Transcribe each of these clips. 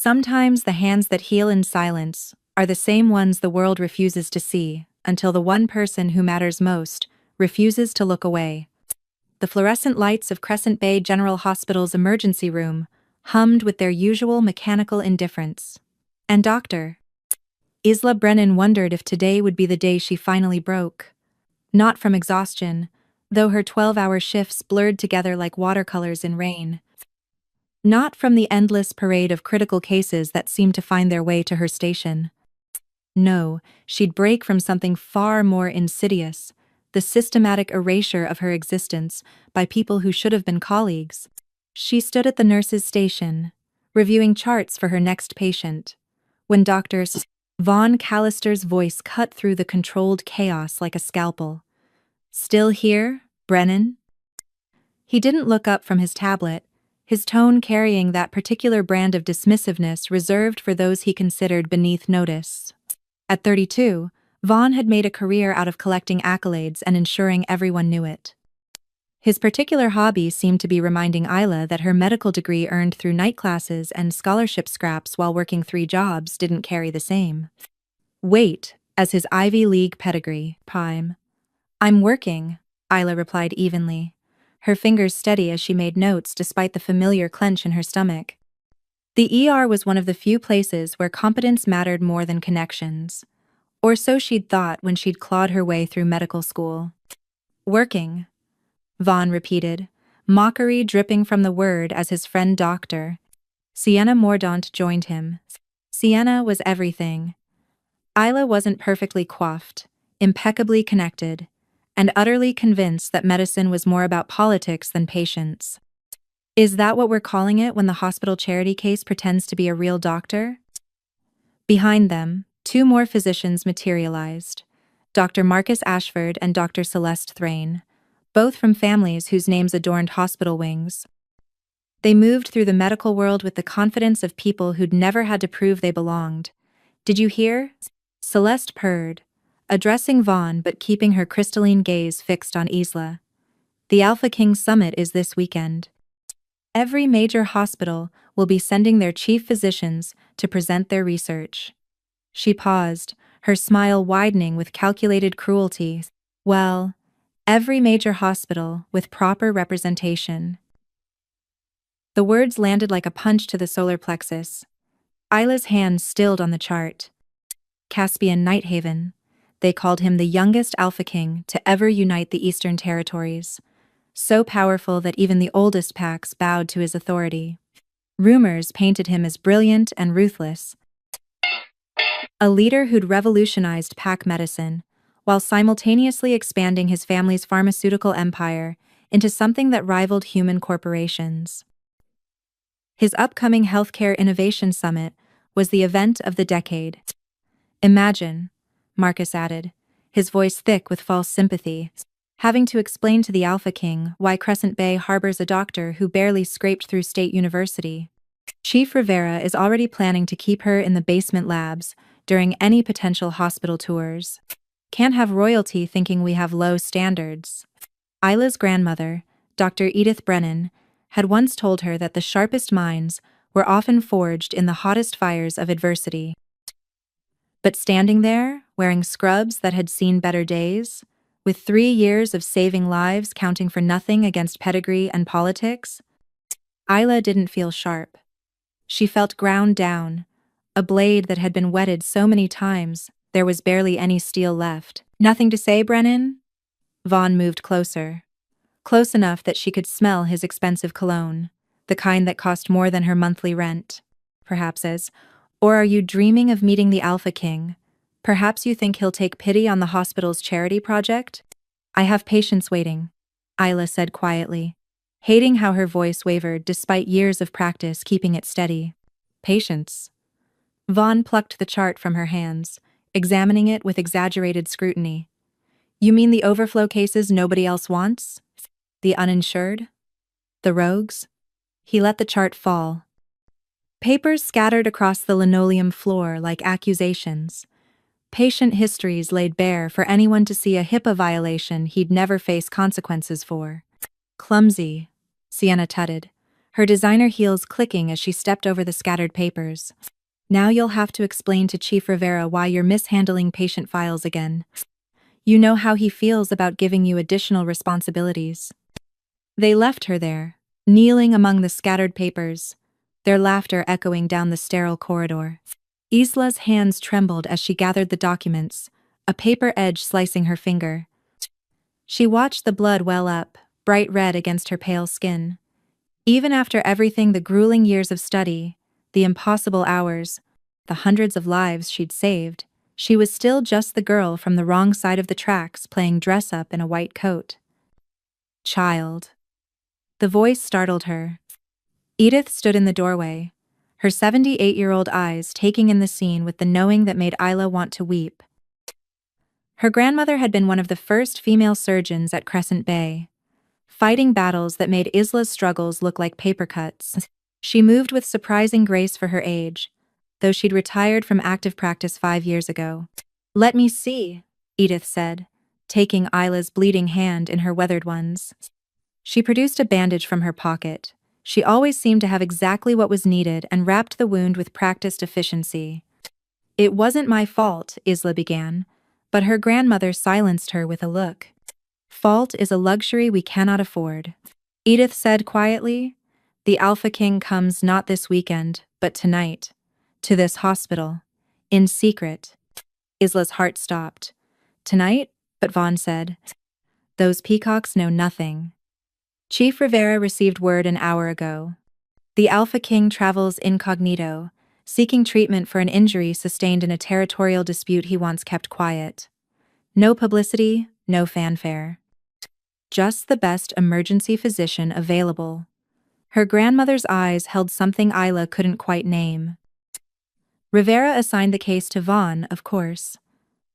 Sometimes the hands that heal in silence are the same ones the world refuses to see, until the one person who matters most refuses to look away. The fluorescent lights of Crescent Bay General Hospital's emergency room hummed with their usual mechanical indifference. And Dr. Isla Brennan wondered if today would be the day she finally broke. Not from exhaustion, though her 12-hour shifts blurred together like watercolors in rain. Not from the endless parade of critical cases that seemed to find their way to her station. No, she'd break from something far more insidious, the systematic erasure of her existence by people who should have been colleagues. She stood at the nurse's station, reviewing charts for her next patient, when Dr. Von Callister's voice cut through the controlled chaos like a scalpel. "Still here, Brennan?" He didn't look up from his tablet, his tone carrying that particular brand of dismissiveness reserved for those he considered beneath notice. At 32, Vaughn had made a career out of collecting accolades and ensuring everyone knew it. His particular hobby seemed to be reminding Isla that her medical degree earned through night classes and scholarship scraps while working 3 jobs didn't carry the same weight as his Ivy League pedigree. "I'm working," Isla replied evenly, her fingers steady as she made notes despite the familiar clench in her stomach. The ER was one of the few places where competence mattered more than connections. Or so she'd thought when she'd clawed her way through medical school. "Working," Vaughn repeated, mockery dripping from the word as his friend Dr. Sienna Mordaunt joined him. Sienna was everything. Isla wasn't perfectly coiffed, impeccably connected, and utterly convinced that medicine was more about politics than patients. Is that what we're calling it when the hospital charity case pretends to be a real doctor? Behind them, 2 more physicians materialized, Dr. Marcus Ashford and Dr. Celeste Thrain, both from families whose names adorned hospital wings. They moved through the medical world with the confidence of people who'd never had to prove they belonged. "Did you hear?" Celeste purred, addressing Vaughn but keeping her crystalline gaze fixed on Isla. "The Alpha King Summit is this weekend. Every major hospital will be sending their chief physicians to present their research." She paused, her smile widening with calculated cruelty. "Well, every major hospital with proper representation." The words landed like a punch to the solar plexus. Isla's hands stilled on the chart. Caspian Nighthaven. They called him the youngest Alpha King to ever unite the Eastern Territories. So powerful that even the oldest packs bowed to his authority. Rumors painted him as brilliant and ruthless. A leader who'd revolutionized pack medicine, while simultaneously expanding his family's pharmaceutical empire into something that rivaled human corporations. His upcoming Healthcare Innovation Summit was the event of the decade. "Imagine," Marcus added, his voice thick with false sympathy, "having to explain to the Alpha King why Crescent Bay harbors a doctor who barely scraped through State University. Chief Rivera is already planning to keep her in the basement labs during any potential hospital tours. Can't have royalty thinking we have low standards." Isla's grandmother, Dr. Edith Brennan, had once told her that the sharpest minds were often forged in the hottest fires of adversity. But standing there, wearing scrubs that had seen better days, with 3 years of saving lives counting for nothing against pedigree and politics, Isla didn't feel sharp. She felt ground down, a blade that had been whetted so many times there was barely any steel left. "Nothing to say, Brennan?" Vaughn moved closer. Close enough that she could smell his expensive cologne, the kind that cost more than her monthly rent. Perhaps "Or are you dreaming of meeting the Alpha King? Perhaps you think he'll take pity on the hospital's charity project?" "I have patients waiting," Isla said quietly, hating how her voice wavered despite years of practice keeping it steady. "Patients?" Vaughn plucked the chart from her hands, examining it with exaggerated scrutiny. "You mean the overflow cases nobody else wants? The uninsured? The rogues?" He let the chart fall. Papers scattered across the linoleum floor like accusations. Patient histories laid bare for anyone to see, a HIPAA violation he'd never face consequences for. "Clumsy," Sienna tutted, her designer heels clicking as she stepped over the scattered papers. Now you'll have to explain to Chief Rivera why you're mishandling patient files again. You know how he feels about giving you additional responsibilities. They left her there, kneeling among the scattered papers, their laughter echoing down the sterile corridor. Isla's hands trembled as she gathered the documents, a paper edge slicing her finger. She watched the blood well up, bright red against her pale skin. Even after everything, the grueling years of study, the impossible hours, the hundreds of lives she'd saved, she was still just the girl from the wrong side of the tracks playing dress-up in a white coat. Child. The voice startled her. Edith stood in the doorway, her 78-year-old eyes taking in the scene with the knowing that made Isla want to weep. Her grandmother had been one of the first female surgeons at Crescent Bay, fighting battles that made Isla's struggles look like paper cuts. She moved with surprising grace for her age, though she'd retired from active practice 5 years ago. "Let me see," Edith said, taking Isla's bleeding hand in her weathered ones. She produced a bandage from her pocket. She always seemed to have exactly what was needed and wrapped the wound with practiced efficiency. "It wasn't my fault," Isla began, but her grandmother silenced her with a look. "Fault is a luxury we cannot afford," Edith said quietly. "The Alpha King comes not this weekend, but tonight. To this hospital. In secret." Isla's heart stopped. "Tonight?" But Vaughn said. "Those peacocks know nothing. Chief Rivera received word an hour ago. The Alpha King travels incognito, seeking treatment for an injury sustained in a territorial dispute he once kept quiet. No publicity, no fanfare. Just the best emergency physician available." Her grandmother's eyes held something Isla couldn't quite name. "Rivera assigned the case to Vaughn, of course.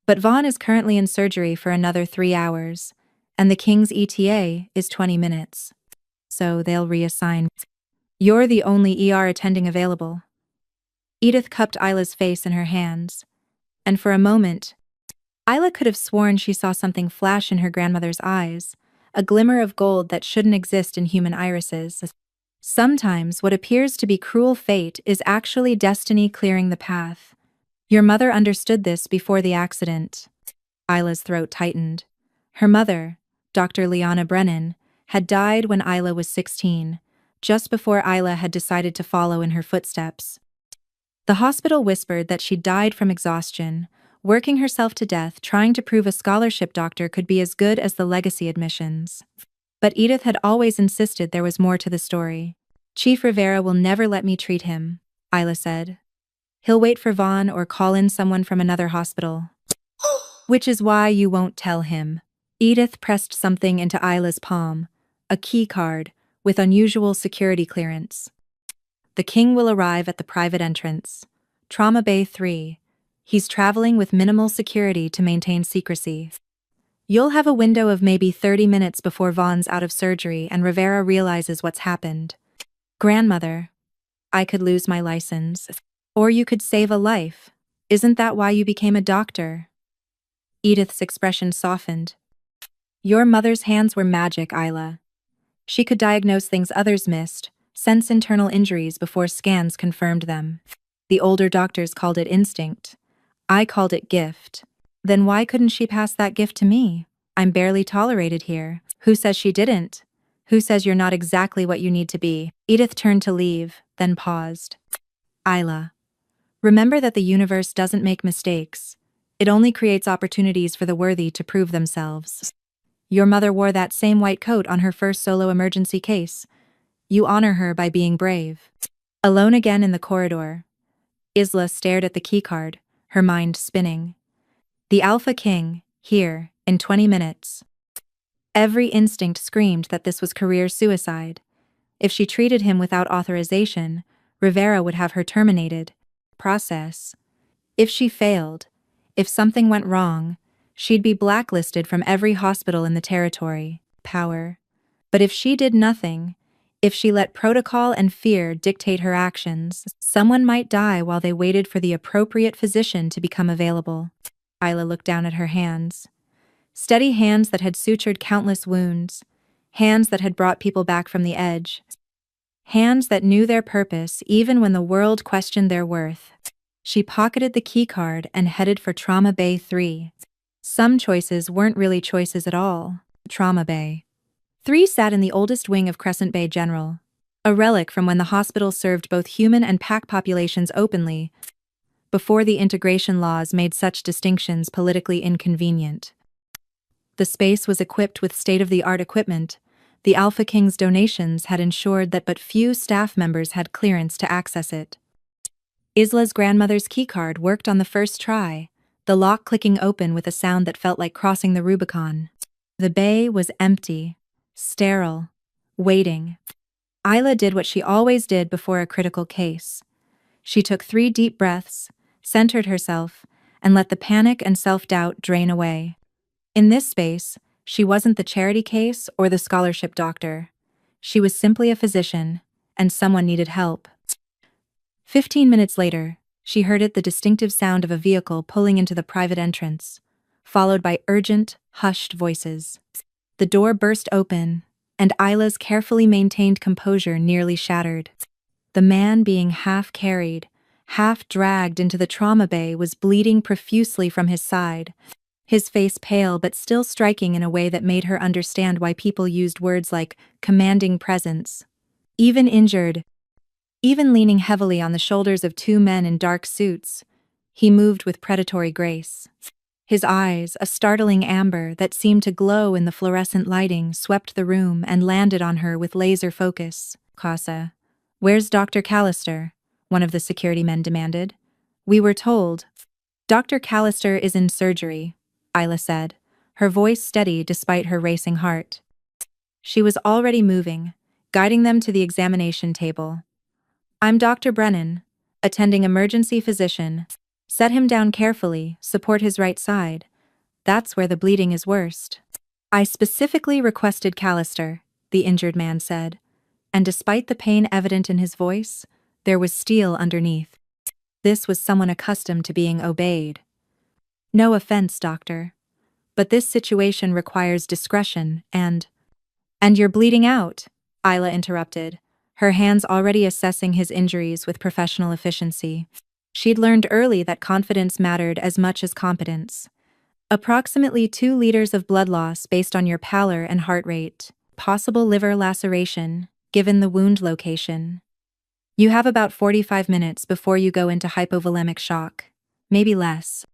But Vaughn is currently in surgery for another 3 hours, and the King's ETA is 20 minutes. So they'll reassign. You're the only ER attending available." Edith cupped Isla's face in her hands, and for a moment, Isla could have sworn she saw something flash in her grandmother's eyes, a glimmer of gold that shouldn't exist in human irises. Sometimes what appears to be cruel fate is actually destiny clearing the path. Your mother understood this before the accident. Isla's throat tightened. Her mother, Dr. Liana Brennan, had died when Isla was 16, just before Isla had decided to follow in her footsteps. The hospital whispered that she died from exhaustion, working herself to death trying to prove a scholarship doctor could be as good as the legacy admissions. But Edith had always insisted there was more to the story. "Chief Rivera will never let me treat him," Isla said. "He'll wait for Vaughn or call in someone from another hospital." "Which is why you won't tell him." Edith pressed something into Isla's palm, a key card, with unusual security clearance. "The King will arrive at the private entrance. Trauma Bay 3. He's traveling with minimal security to maintain secrecy. You'll have a window of maybe 30 minutes before Vaughn's out of surgery and Rivera realizes what's happened." "Grandmother, I could lose my license. Or you could save a life. Isn't that why you became a doctor?" Edith's expression softened. "Your mother's hands were magic, Isla. She could diagnose things others missed, sense internal injuries before scans confirmed them. The older doctors called it instinct. I called it gift. Then why couldn't she pass that gift to me? I'm barely tolerated here. Who says she didn't? Who says you're not exactly what you need to be?" Edith turned to leave, then paused. "Isla, remember that the universe doesn't make mistakes. It only creates opportunities for the worthy to prove themselves. Your mother wore that same white coat on her first solo emergency case. You honor her by being brave." Alone again in the corridor, Isla stared at the keycard, her mind spinning. The Alpha King, here, in 20 minutes. Every instinct screamed that this was career suicide. If she treated him without authorization, Rivera would have her terminated. Process. If she failed, if something went wrong, she'd be blacklisted from every hospital in the territory. Power. But if she did nothing, if she let protocol and fear dictate her actions, someone might die while they waited for the appropriate physician to become available. Isla looked down at her hands. Steady hands that had sutured countless wounds. Hands that had brought people back from the edge. Hands that knew their purpose even when the world questioned their worth. She pocketed the keycard and headed for Trauma Bay 3. Some choices weren't really choices at all. Trauma Bay 3 sat in the oldest wing of Crescent Bay General, a relic from when the hospital served both human and pack populations openly, before the integration laws made such distinctions politically inconvenient. The space was equipped with state-of-the-art equipment. The Alpha King's donations had ensured that but few staff members had clearance to access it. Isla's grandmother's keycard worked on the first try, the lock clicking open with a sound that felt like crossing the Rubicon. The bay was empty, sterile, waiting. Isla did what she always did before a critical case. She took 3 deep breaths, centered herself, and let the panic and self-doubt drain away. In this space, she wasn't the charity case or the scholarship doctor. She was simply a physician, and someone needed help. 15 minutes later, she heard the distinctive sound of a vehicle pulling into the private entrance, followed by urgent, hushed voices. The door burst open, and Isla's carefully maintained composure nearly shattered. The man being half carried, half dragged into the trauma bay was bleeding profusely from his side, his face pale but still striking in a way that made her understand why people used words like commanding presence. Even injured, even leaning heavily on the shoulders of 2 men in dark suits, he moved with predatory grace. His eyes, a startling amber that seemed to glow in the fluorescent lighting, swept the room and landed on her with laser focus. "Casa, where's Dr. Callister?" one of the security men demanded. "We were told." "Dr. Callister is in surgery," Isla said, her voice steady despite her racing heart. She was already moving, guiding them to the examination table. "I'm Dr. Brennan, attending emergency physician. Set him down carefully, support his right side. That's where the bleeding is worst." "I specifically requested Callister," the injured man said, and despite the pain evident in his voice, there was steel underneath. This was someone accustomed to being obeyed. "No offense, doctor, but this situation requires discretion and you're bleeding out," Isla interrupted, her hands already assessing his injuries with professional efficiency. She'd learned early that confidence mattered as much as competence. "Approximately 2 liters of blood loss based on your pallor and heart rate. Possible liver laceration, given the wound location. You have about 45 minutes before you go into hypovolemic shock, maybe less.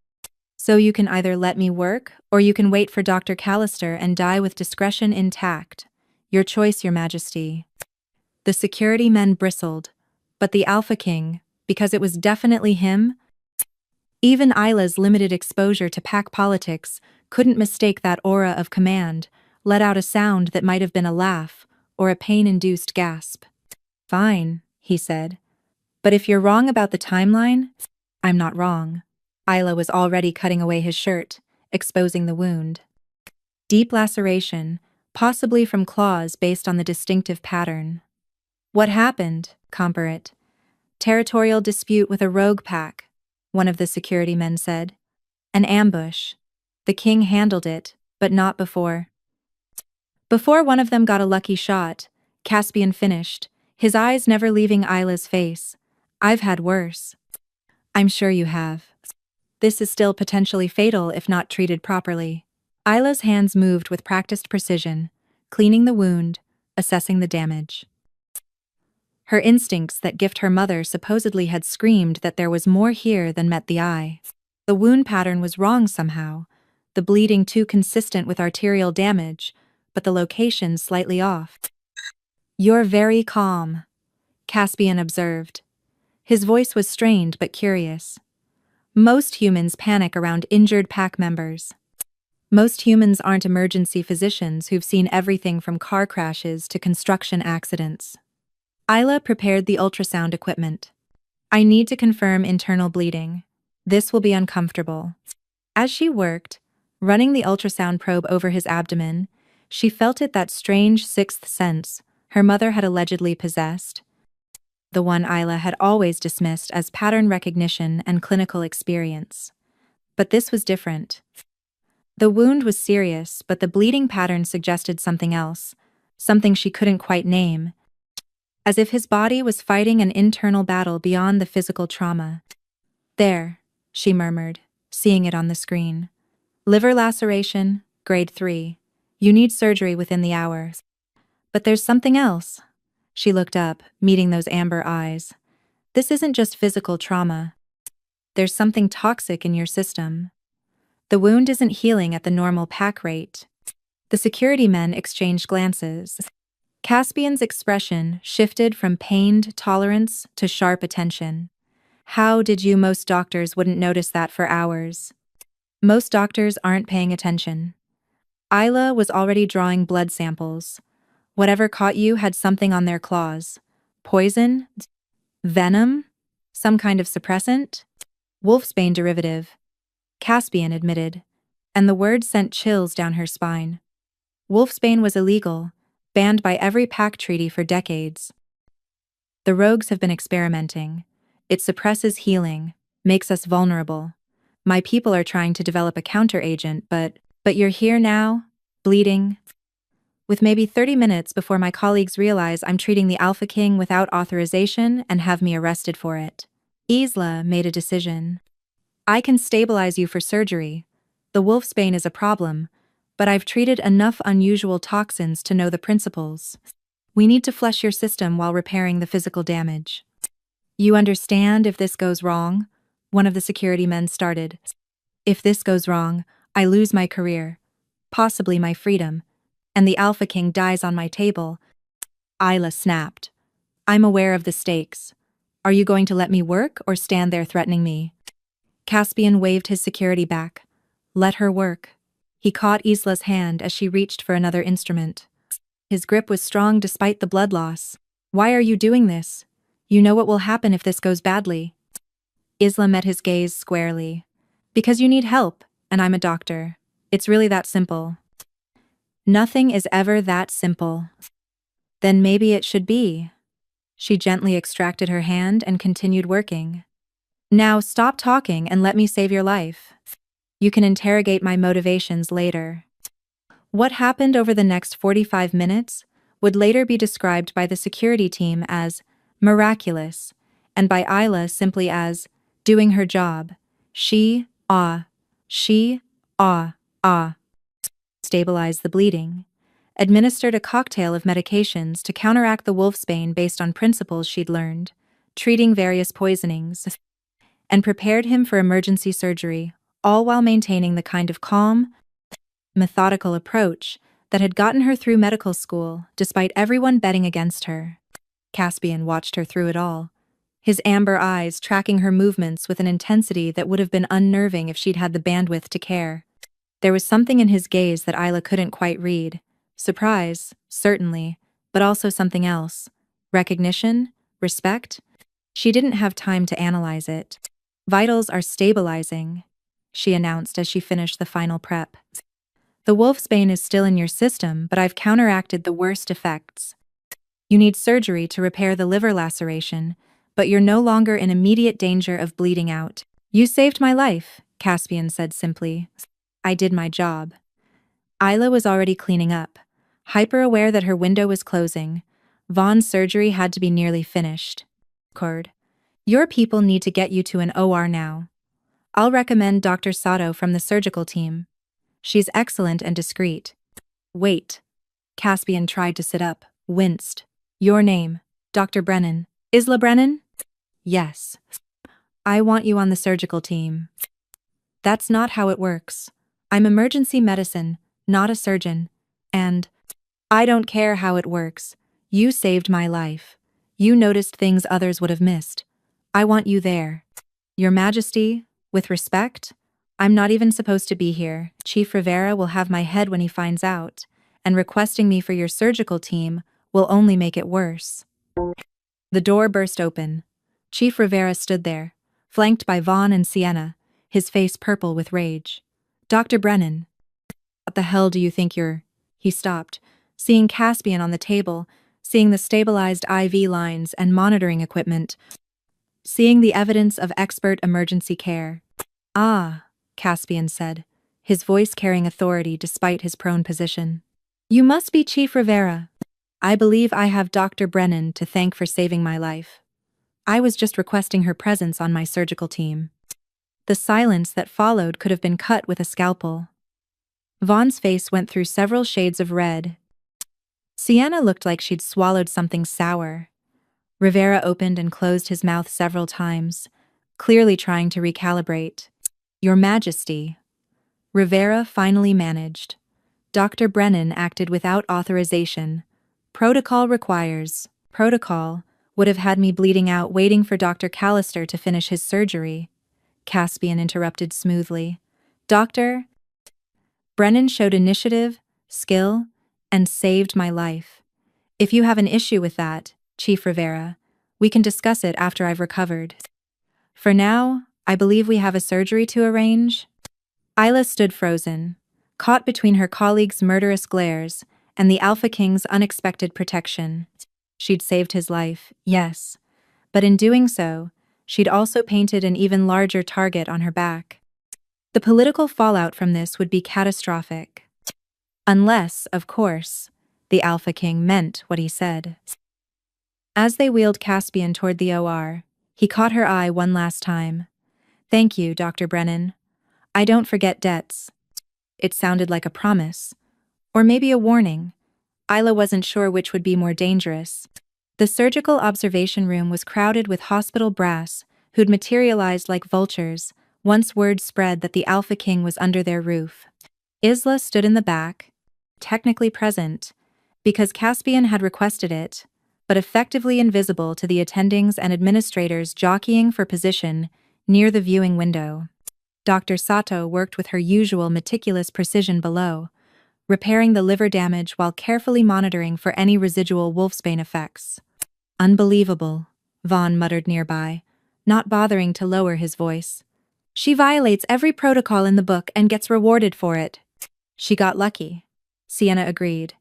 So you can either let me work, or you can wait for Dr. Callister and die with discretion intact. Your choice, Your Majesty." The security men bristled, but the Alpha King, because it was definitely him, even Isla's limited exposure to pack politics couldn't mistake that aura of command, let out a sound that might have been a laugh or a pain-induced gasp. "Fine," he said. "But if you're wrong about the timeline, I'm not wrong." Isla was already cutting away his shirt, exposing the wound. Deep laceration, possibly from claws based on the distinctive pattern. "What happened, Comperit?" "Territorial dispute with a rogue pack," one of the security men said. "An ambush. The king handled it, but not before." Before one of them got a lucky shot, Caspian finished, his eyes never leaving Isla's face. "I've had worse." "I'm sure you have. This is still potentially fatal if not treated properly." Isla's hands moved with practiced precision, cleaning the wound, assessing the damage. Her instincts that gift her mother supposedly had screamed that there was more here than met the eye. The wound pattern was wrong somehow, the bleeding too consistent with arterial damage, but the location slightly off. "You're very calm," Caspian observed. His voice was strained but curious. "Most humans panic around injured pack members. Most humans aren't emergency physicians who've seen everything from car crashes to construction accidents." Isla prepared the ultrasound equipment. "I need to confirm internal bleeding. This will be uncomfortable." As she worked, running the ultrasound probe over his abdomen, she felt that strange sixth sense her mother had allegedly possessed, the one Isla had always dismissed as pattern recognition and clinical experience. But this was different. The wound was serious, but the bleeding pattern suggested something else, something she couldn't quite name. as if his body was fighting an internal battle beyond the physical trauma. There, she murmured, seeing it on the screen. Liver laceration, grade 3. You need surgery within the hour. But there's something else. She looked up, meeting those amber eyes. This isn't just physical trauma. There's something toxic in your system. The wound isn't healing at the normal pack rate. The security men exchanged glances. Caspian's expression shifted from pained tolerance to sharp attention. How did you? Most doctors wouldn't notice that for hours. Most doctors aren't paying attention. Isla was already drawing blood samples. Whatever caught you had something on their claws. Poison? Venom? Some kind of suppressant? Wolfsbane derivative, Caspian admitted, and the word sent chills down her spine. Wolfsbane was illegal, banned by every pack treaty for decades. The rogues have been experimenting. It suppresses healing, makes us vulnerable. My people are trying to develop a counteragent, but you're here now, bleeding. With maybe 30 minutes before my colleagues realize I'm treating the Alpha King without authorization and have me arrested for it. Isla made a decision. I can stabilize you for surgery. The wolfsbane is a problem, but I've treated enough unusual toxins to know the principles. We need to flush your system while repairing the physical damage. You understand if this goes wrong? One of the security men started. If this goes wrong, I lose my career, possibly my freedom, and the Alpha King dies on my table. Isla snapped. I'm aware of the stakes. Are you going to let me work or stand there threatening me? Caspian waved his security back. Let her work. He caught Isla's hand as she reached for another instrument. His grip was strong despite the blood loss. Why are you doing this? You know what will happen if this goes badly. Isla met his gaze squarely. Because you need help, and I'm a doctor. It's really that simple. Nothing is ever that simple. Then maybe it should be. She gently extracted her hand and continued working. Now stop talking and let me save your life. You can interrogate my motivations later. What happened over the next 45 minutes would later be described by the security team as miraculous, and by Isla simply as doing her job. She, ah, stabilized the bleeding, administered a cocktail of medications to counteract the wolfsbane based on principles she'd learned, treating various poisonings, and prepared him for emergency surgery, all while maintaining the kind of calm, methodical approach that had gotten her through medical school despite everyone betting against her. Caspian watched her through it all, his amber eyes tracking her movements with an intensity that would have been unnerving if she'd had the bandwidth to care. There was something in his gaze that Isla couldn't quite read. Surprise, certainly, but also something else. Recognition? Respect? She didn't have time to analyze it. Vitals are stabilizing, she announced as she finished the final prep. The wolfsbane is still in your system, but I've counteracted the worst effects. You need surgery to repair the liver laceration, but you're no longer in immediate danger of bleeding out. You saved my life, Caspian said simply. I did my job. Isla was already cleaning up, hyper-aware that her window was closing. Vaughn's surgery had to be nearly finished. Your people need to get you to an OR now. I'll recommend Dr. Sato from the surgical team. She's excellent and discreet. Wait. Caspian tried to sit up, winced. Your name, Dr. Brennan. Isla Brennan? Yes. I want you on the surgical team. That's not how it works. I'm emergency medicine, not a surgeon. And I don't care how it works. You saved my life. You noticed things others would have missed. I want you there. Your Majesty, with respect, I'm not even supposed to be here. Chief Rivera will have my head when he finds out, and requesting me for your surgical team will only make it worse. The door burst open. Chief Rivera stood there, flanked by Vaughn and Sienna, his face purple with rage. Dr. Brennan. What the hell do you think you're? He stopped, seeing Caspian on the table, seeing the stabilized IV lines and monitoring equipment, seeing the evidence of expert emergency care. Ah, Caspian said, his voice carrying authority despite his prone position. You must be Chief Rivera. I believe I have Dr. Brennan to thank for saving my life. I was just requesting her presence on my surgical team. The silence that followed could have been cut with a scalpel. Vaughn's face went through several shades of red. Sienna looked like she'd swallowed something sour. Rivera opened and closed his mouth several times, clearly trying to recalibrate. Your Majesty. Rivera finally managed. Dr. Brennan acted without authorization. Protocol requires. Protocol would have had me bleeding out waiting for Dr. Callister to finish his surgery. Caspian interrupted smoothly. Dr. Brennan showed initiative, skill, and saved my life. If you have an issue with that, Chief Rivera, we can discuss it after I've recovered. For now, I believe we have a surgery to arrange. Isla stood frozen, caught between her colleague's murderous glares and the Alpha King's unexpected protection. She'd saved his life, yes, but in doing so, she'd also painted an even larger target on her back. The political fallout from this would be catastrophic. Unless, of course, the Alpha King meant what he said. As they wheeled Caspian toward the OR, he caught her eye one last time. Thank you, Dr. Brennan. I don't forget debts. It sounded like a promise. Or maybe a warning. Isla wasn't sure which would be more dangerous. The surgical observation room was crowded with hospital brass, who'd materialized like vultures, once word spread that the Alpha King was under their roof. Isla stood in the back, technically present, because Caspian had requested it, but effectively invisible to the attendings and administrators jockeying for position near the viewing window. Dr. Sato worked with her usual meticulous precision below, repairing the liver damage while carefully monitoring for any residual wolfsbane effects. Unbelievable, Vaughn muttered nearby, not bothering to lower his voice. She violates every protocol in the book and gets rewarded for it. She got lucky, Sienna agreed.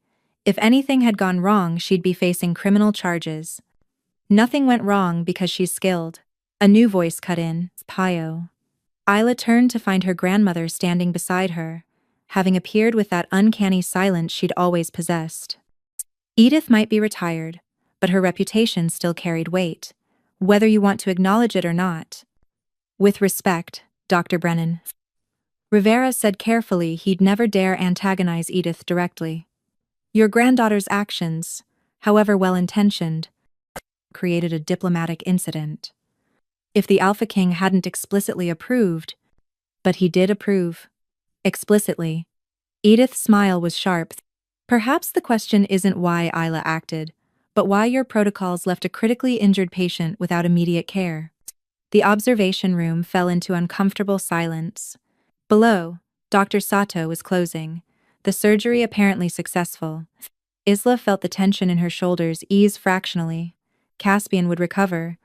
If anything had gone wrong, she'd be facing criminal charges. Nothing went wrong because she's skilled. A new voice cut in, Pio. Isla turned to find her grandmother standing beside her, having appeared with that uncanny silence she'd always possessed. Edith might be retired, but her reputation still carried weight, whether you want to acknowledge it or not. With respect, Dr. Brennan. Rivera said carefully he'd never dare antagonize Edith directly. Your granddaughter's actions, however well-intentioned, created a diplomatic incident. If the Alpha King hadn't explicitly approved, but he did approve. Explicitly. Edith's smile was sharp. Perhaps the question isn't why Isla acted, but why your protocols left a critically injured patient without immediate care. The observation room fell into uncomfortable silence. Below, Dr. Sato was closing, the surgery apparently successful. Isla felt the tension in her shoulders ease fractionally. Caspian would recover.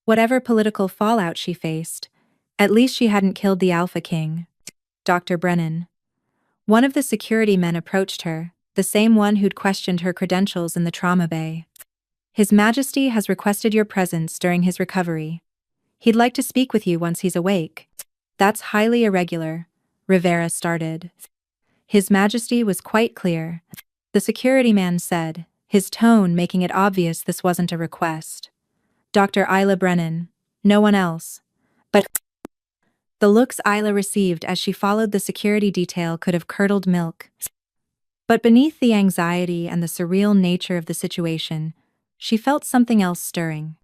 Whatever political fallout she faced, at least she hadn't killed the Alpha King. Dr. Brennan. One of the security men approached her, the same one who'd questioned her credentials in the trauma bay. His Majesty has requested your presence during his recovery. He'd like to speak with you once he's awake. That's highly irregular, Rivera started. His Majesty was quite clear. The security man said, his tone making it obvious this wasn't a request. Dr. Isla Brennan, no one else. But the looks Isla received as she followed the security detail could have curdled milk. But beneath the anxiety and the surreal nature of the situation, she felt something else stirring.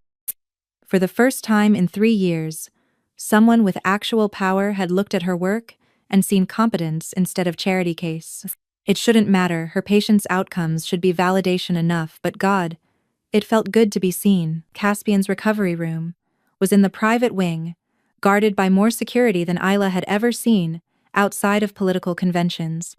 For the first time in 3 years, someone with actual power had looked at her work and seen competence instead of charity case. It shouldn't matter, her patient's outcomes should be validation enough, but God, it felt good to be seen. Caspian's recovery room was in the private wing, guarded by more security than Isla had ever seen, outside of political conventions.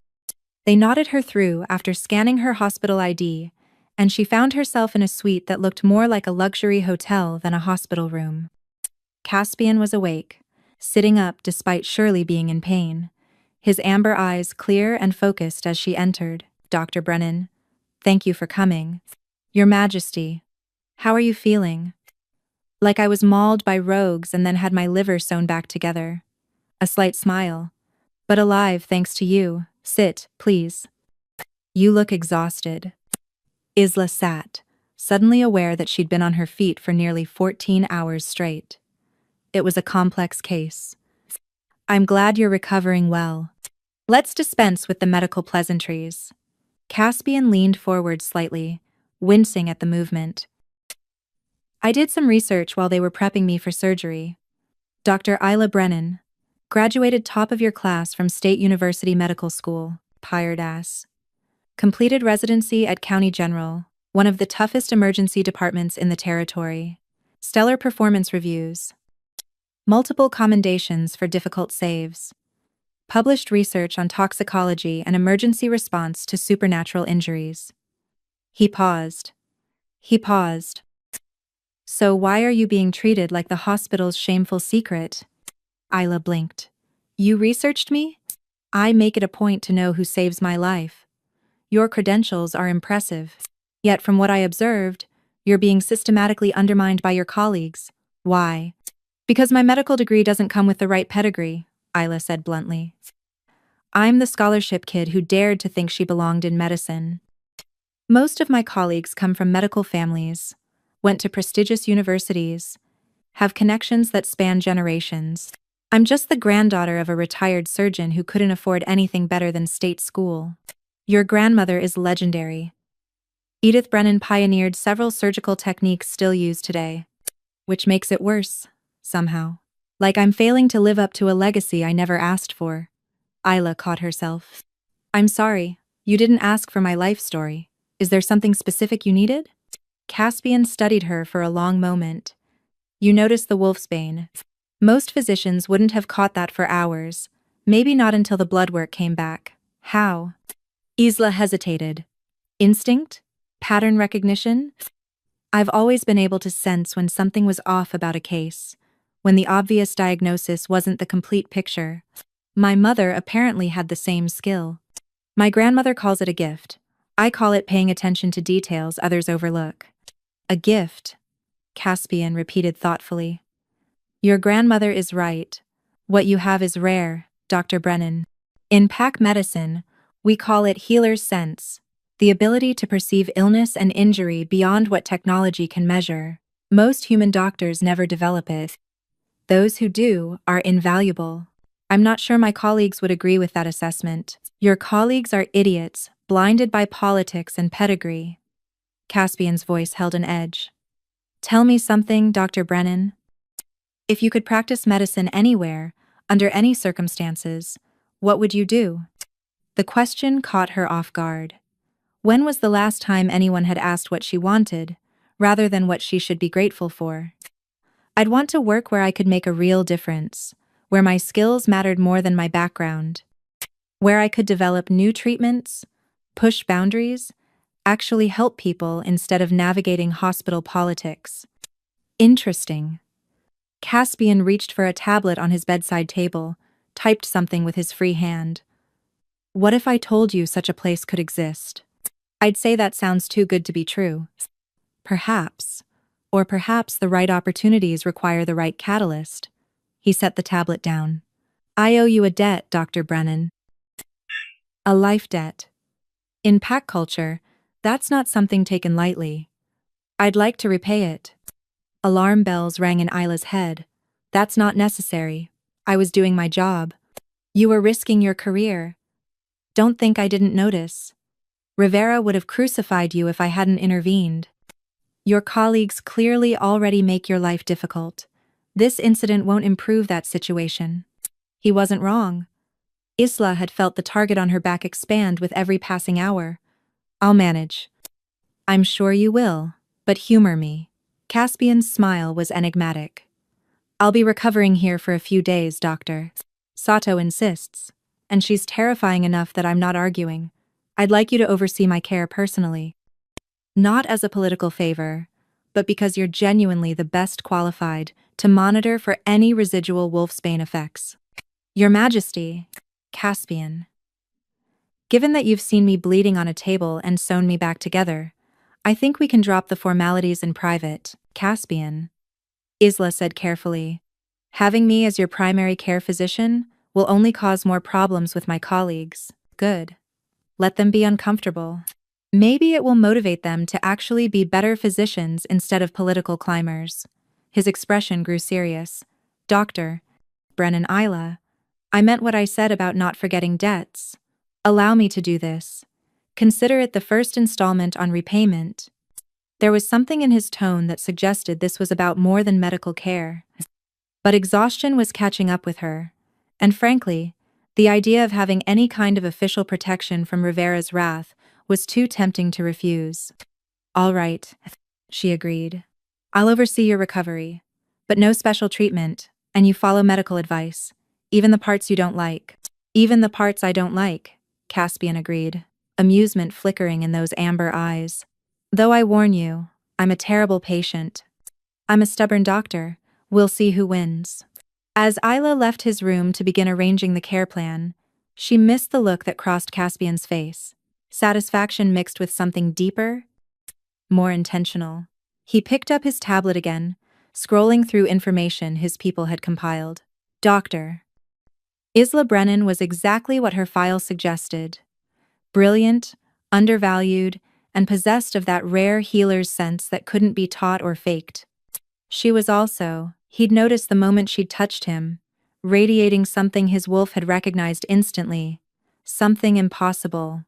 They nodded her through after scanning her hospital ID, and she found herself in a suite that looked more like a luxury hotel than a hospital room. Caspian was awake, sitting up despite Shirley being in pain, his amber eyes clear and focused as she entered. Dr. Brennan, thank you for coming. Your Majesty, how are you feeling? Like I was mauled by rogues and then had my liver sewn back together. A slight smile. But alive thanks to you. Sit, please. You look exhausted. Isla sat, suddenly aware that she'd been on her feet for nearly 14 hours straight. It was a complex case. I'm glad you're recovering well. Let's dispense with the medical pleasantries. Caspian leaned forward slightly, wincing at the movement. I did some research while they were prepping me for surgery. Dr. Isla Brennan, graduated top of your class from State University Medical School, tired ass. Completed residency at County General, one of the toughest emergency departments in the territory. Stellar performance reviews. Multiple commendations for difficult saves. Published research on toxicology and emergency response to supernatural injuries. He paused. He paused. So why are you being treated like the hospital's shameful secret? Isla blinked. You researched me? I make it a point to know who saves my life. Your credentials are impressive. Yet from what I observed, you're being systematically undermined by your colleagues. Why? Because my medical degree doesn't come with the right pedigree, Isla said bluntly. I'm the scholarship kid who dared to think she belonged in medicine. Most of my colleagues come from medical families, went to prestigious universities, have connections that span generations. I'm just the granddaughter of a retired surgeon who couldn't afford anything better than state school. Your grandmother is legendary. Edith Brennan pioneered several surgical techniques still used today, which makes it worse, somehow. Like I'm failing to live up to a legacy I never asked for. Isla caught herself. I'm sorry, you didn't ask for my life story. Is there something specific you needed? Caspian studied her for a long moment. You noticed the wolfsbane. Most physicians wouldn't have caught that for hours, maybe not until the blood work came back. How? Isla hesitated. Instinct? Pattern recognition? I've always been able to sense when something was off about a case, when the obvious diagnosis wasn't the complete picture. My mother apparently had the same skill. My grandmother calls it a gift. I call it paying attention to details others overlook. A gift, Caspian repeated thoughtfully. Your grandmother is right. What you have is rare, Dr. Brennan. In pack medicine, we call it healer's sense, the ability to perceive illness and injury beyond what technology can measure. Most human doctors never develop it. Those who do are invaluable. I'm not sure my colleagues would agree with that assessment. Your colleagues are idiots, blinded by politics and pedigree. Caspian's voice held an edge. Tell me something, Dr. Brennan. If you could practice medicine anywhere, under any circumstances, what would you do? The question caught her off guard. When was the last time anyone had asked what she wanted, rather than what she should be grateful for? I'd want to work where I could make a real difference, where my skills mattered more than my background, where I could develop new treatments, push boundaries, actually help people instead of navigating hospital politics. Interesting. Caspian reached for a tablet on his bedside table, typed something with his free hand. What if I told you such a place could exist? I'd say that sounds too good to be true. Perhaps. Or perhaps the right opportunities require the right catalyst. He set the tablet down. I owe you a debt, Dr. Brennan. A life debt. In pack culture, that's not something taken lightly. I'd like to repay it. Alarm bells rang in Isla's head. That's not necessary. I was doing my job. You were risking your career. Don't think I didn't notice. Rivera would have crucified you if I hadn't intervened. Your colleagues clearly already make your life difficult. This incident won't improve that situation. He wasn't wrong. Isla had felt the target on her back expand with every passing hour. I'll manage. I'm sure you will, but humor me. Caspian's smile was enigmatic. I'll be recovering here for a few days, Doctor. Sato insists, and she's terrifying enough that I'm not arguing. I'd like you to oversee my care personally. Not as a political favor, but because you're genuinely the best qualified to monitor for any residual wolfsbane effects. Your Majesty, Caspian. Given that you've seen me bleeding on a table and sewn me back together, I think we can drop the formalities in private, Caspian. Isla said carefully. Having me as your primary care physician will only cause more problems with my colleagues. Good. Let them be uncomfortable. Maybe it will motivate them to actually be better physicians instead of political climbers. His expression grew serious. Doctor, Brennan Isla, I meant what I said about not forgetting debts. Allow me to do this. Consider it the first installment on repayment. There was something in his tone that suggested this was about more than medical care. But exhaustion was catching up with her. And frankly, the idea of having any kind of official protection from Rivera's wrath was too tempting to refuse. All right, she agreed. I'll oversee your recovery. But no special treatment, and you follow medical advice. Even the parts you don't like. Even the parts I don't like, Caspian agreed, amusement flickering in those amber eyes. Though I warn you, I'm a terrible patient. I'm a stubborn doctor. We'll see who wins. As Isla left his room to begin arranging the care plan, she missed the look that crossed Caspian's face. Satisfaction mixed with something deeper, more intentional. He picked up his tablet again, scrolling through information his people had compiled. Dr. Isla Brennan was exactly what her file suggested. Brilliant, undervalued, and possessed of that rare healer's sense that couldn't be taught or faked. She was also, he'd noticed the moment she'd touched him, radiating something his wolf had recognized instantly. Something impossible.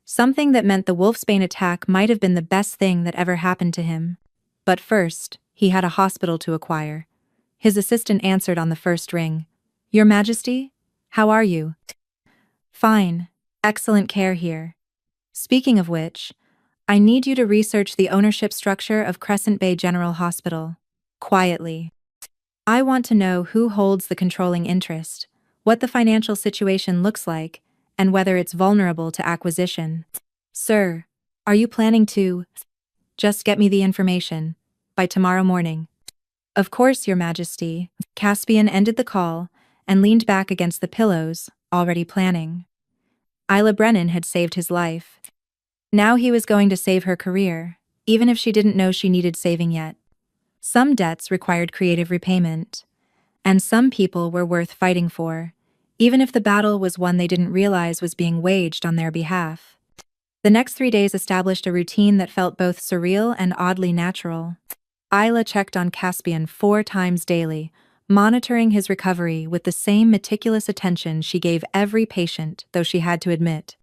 Something that meant the wolfsbane attack might have been the best thing that ever happened to him. But first, he had a hospital to acquire. His assistant answered on the first ring. Your Majesty? How are you? Fine. Excellent care here. Speaking of which, I need you to research the ownership structure of Crescent Bay General Hospital. Quietly. I want to know who holds the controlling interest, what the financial situation looks like, and whether it's vulnerable to acquisition. Sir, are you planning to just get me the information by tomorrow morning? Of course, Your Majesty. Caspian ended the call and leaned back against the pillows, already planning. Isla Brennan had saved his life. Now he was going to save her career, even if she didn't know she needed saving yet. Some debts required creative repayment, and some people were worth fighting for, even if the battle was one they didn't realize was being waged on their behalf. The next 3 days established a routine that felt both surreal and oddly natural. Isla checked on Caspian 4 times daily, monitoring his recovery with the same meticulous attention she gave every patient, though she had to admit,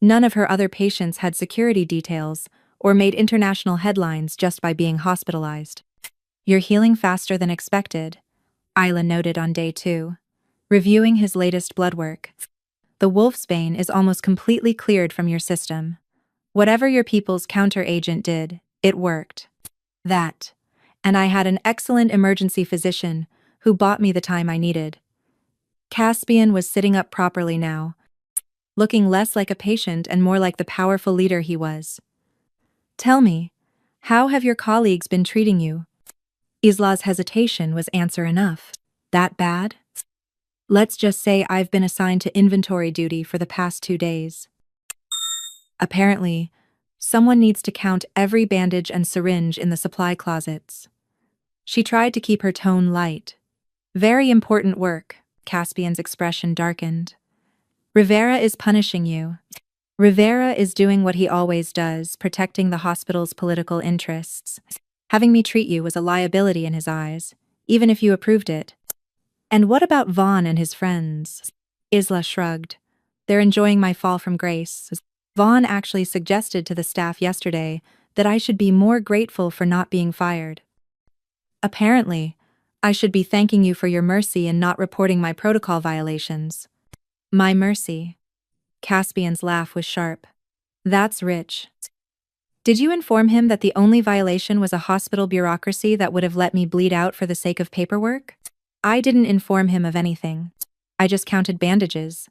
none of her other patients had security details or made international headlines just by being hospitalized. You're healing faster than expected, Isla noted on day 2, reviewing his latest blood work. The wolfsbane is almost completely cleared from your system. Whatever your people's counteragent did, it worked. That. And I had an excellent emergency physician who bought me the time I needed. Caspian was sitting up properly now, looking less like a patient and more like the powerful leader he was. Tell me, how have your colleagues been treating you? Isla's hesitation was answer enough. That bad? Let's just say I've been assigned to inventory duty for the past 2 days. Apparently, someone needs to count every bandage and syringe in the supply closets. She tried to keep her tone light. Very important work, Caspian's expression darkened. Rivera is punishing you. Rivera is doing what he always does, protecting the hospital's political interests. Having me treat you was a liability in his eyes, even if you approved it. And what about Vaughn and his friends? Isla shrugged. They're enjoying my fall from grace. Vaughn actually suggested to the staff yesterday that I should be more grateful for not being fired. Apparently, I should be thanking you for your mercy in not reporting my protocol violations. My mercy. Caspian's laugh was sharp. That's rich. Did you inform him that the only violation was a hospital bureaucracy that would have let me bleed out for the sake of paperwork? I didn't inform him of anything. I just counted bandages.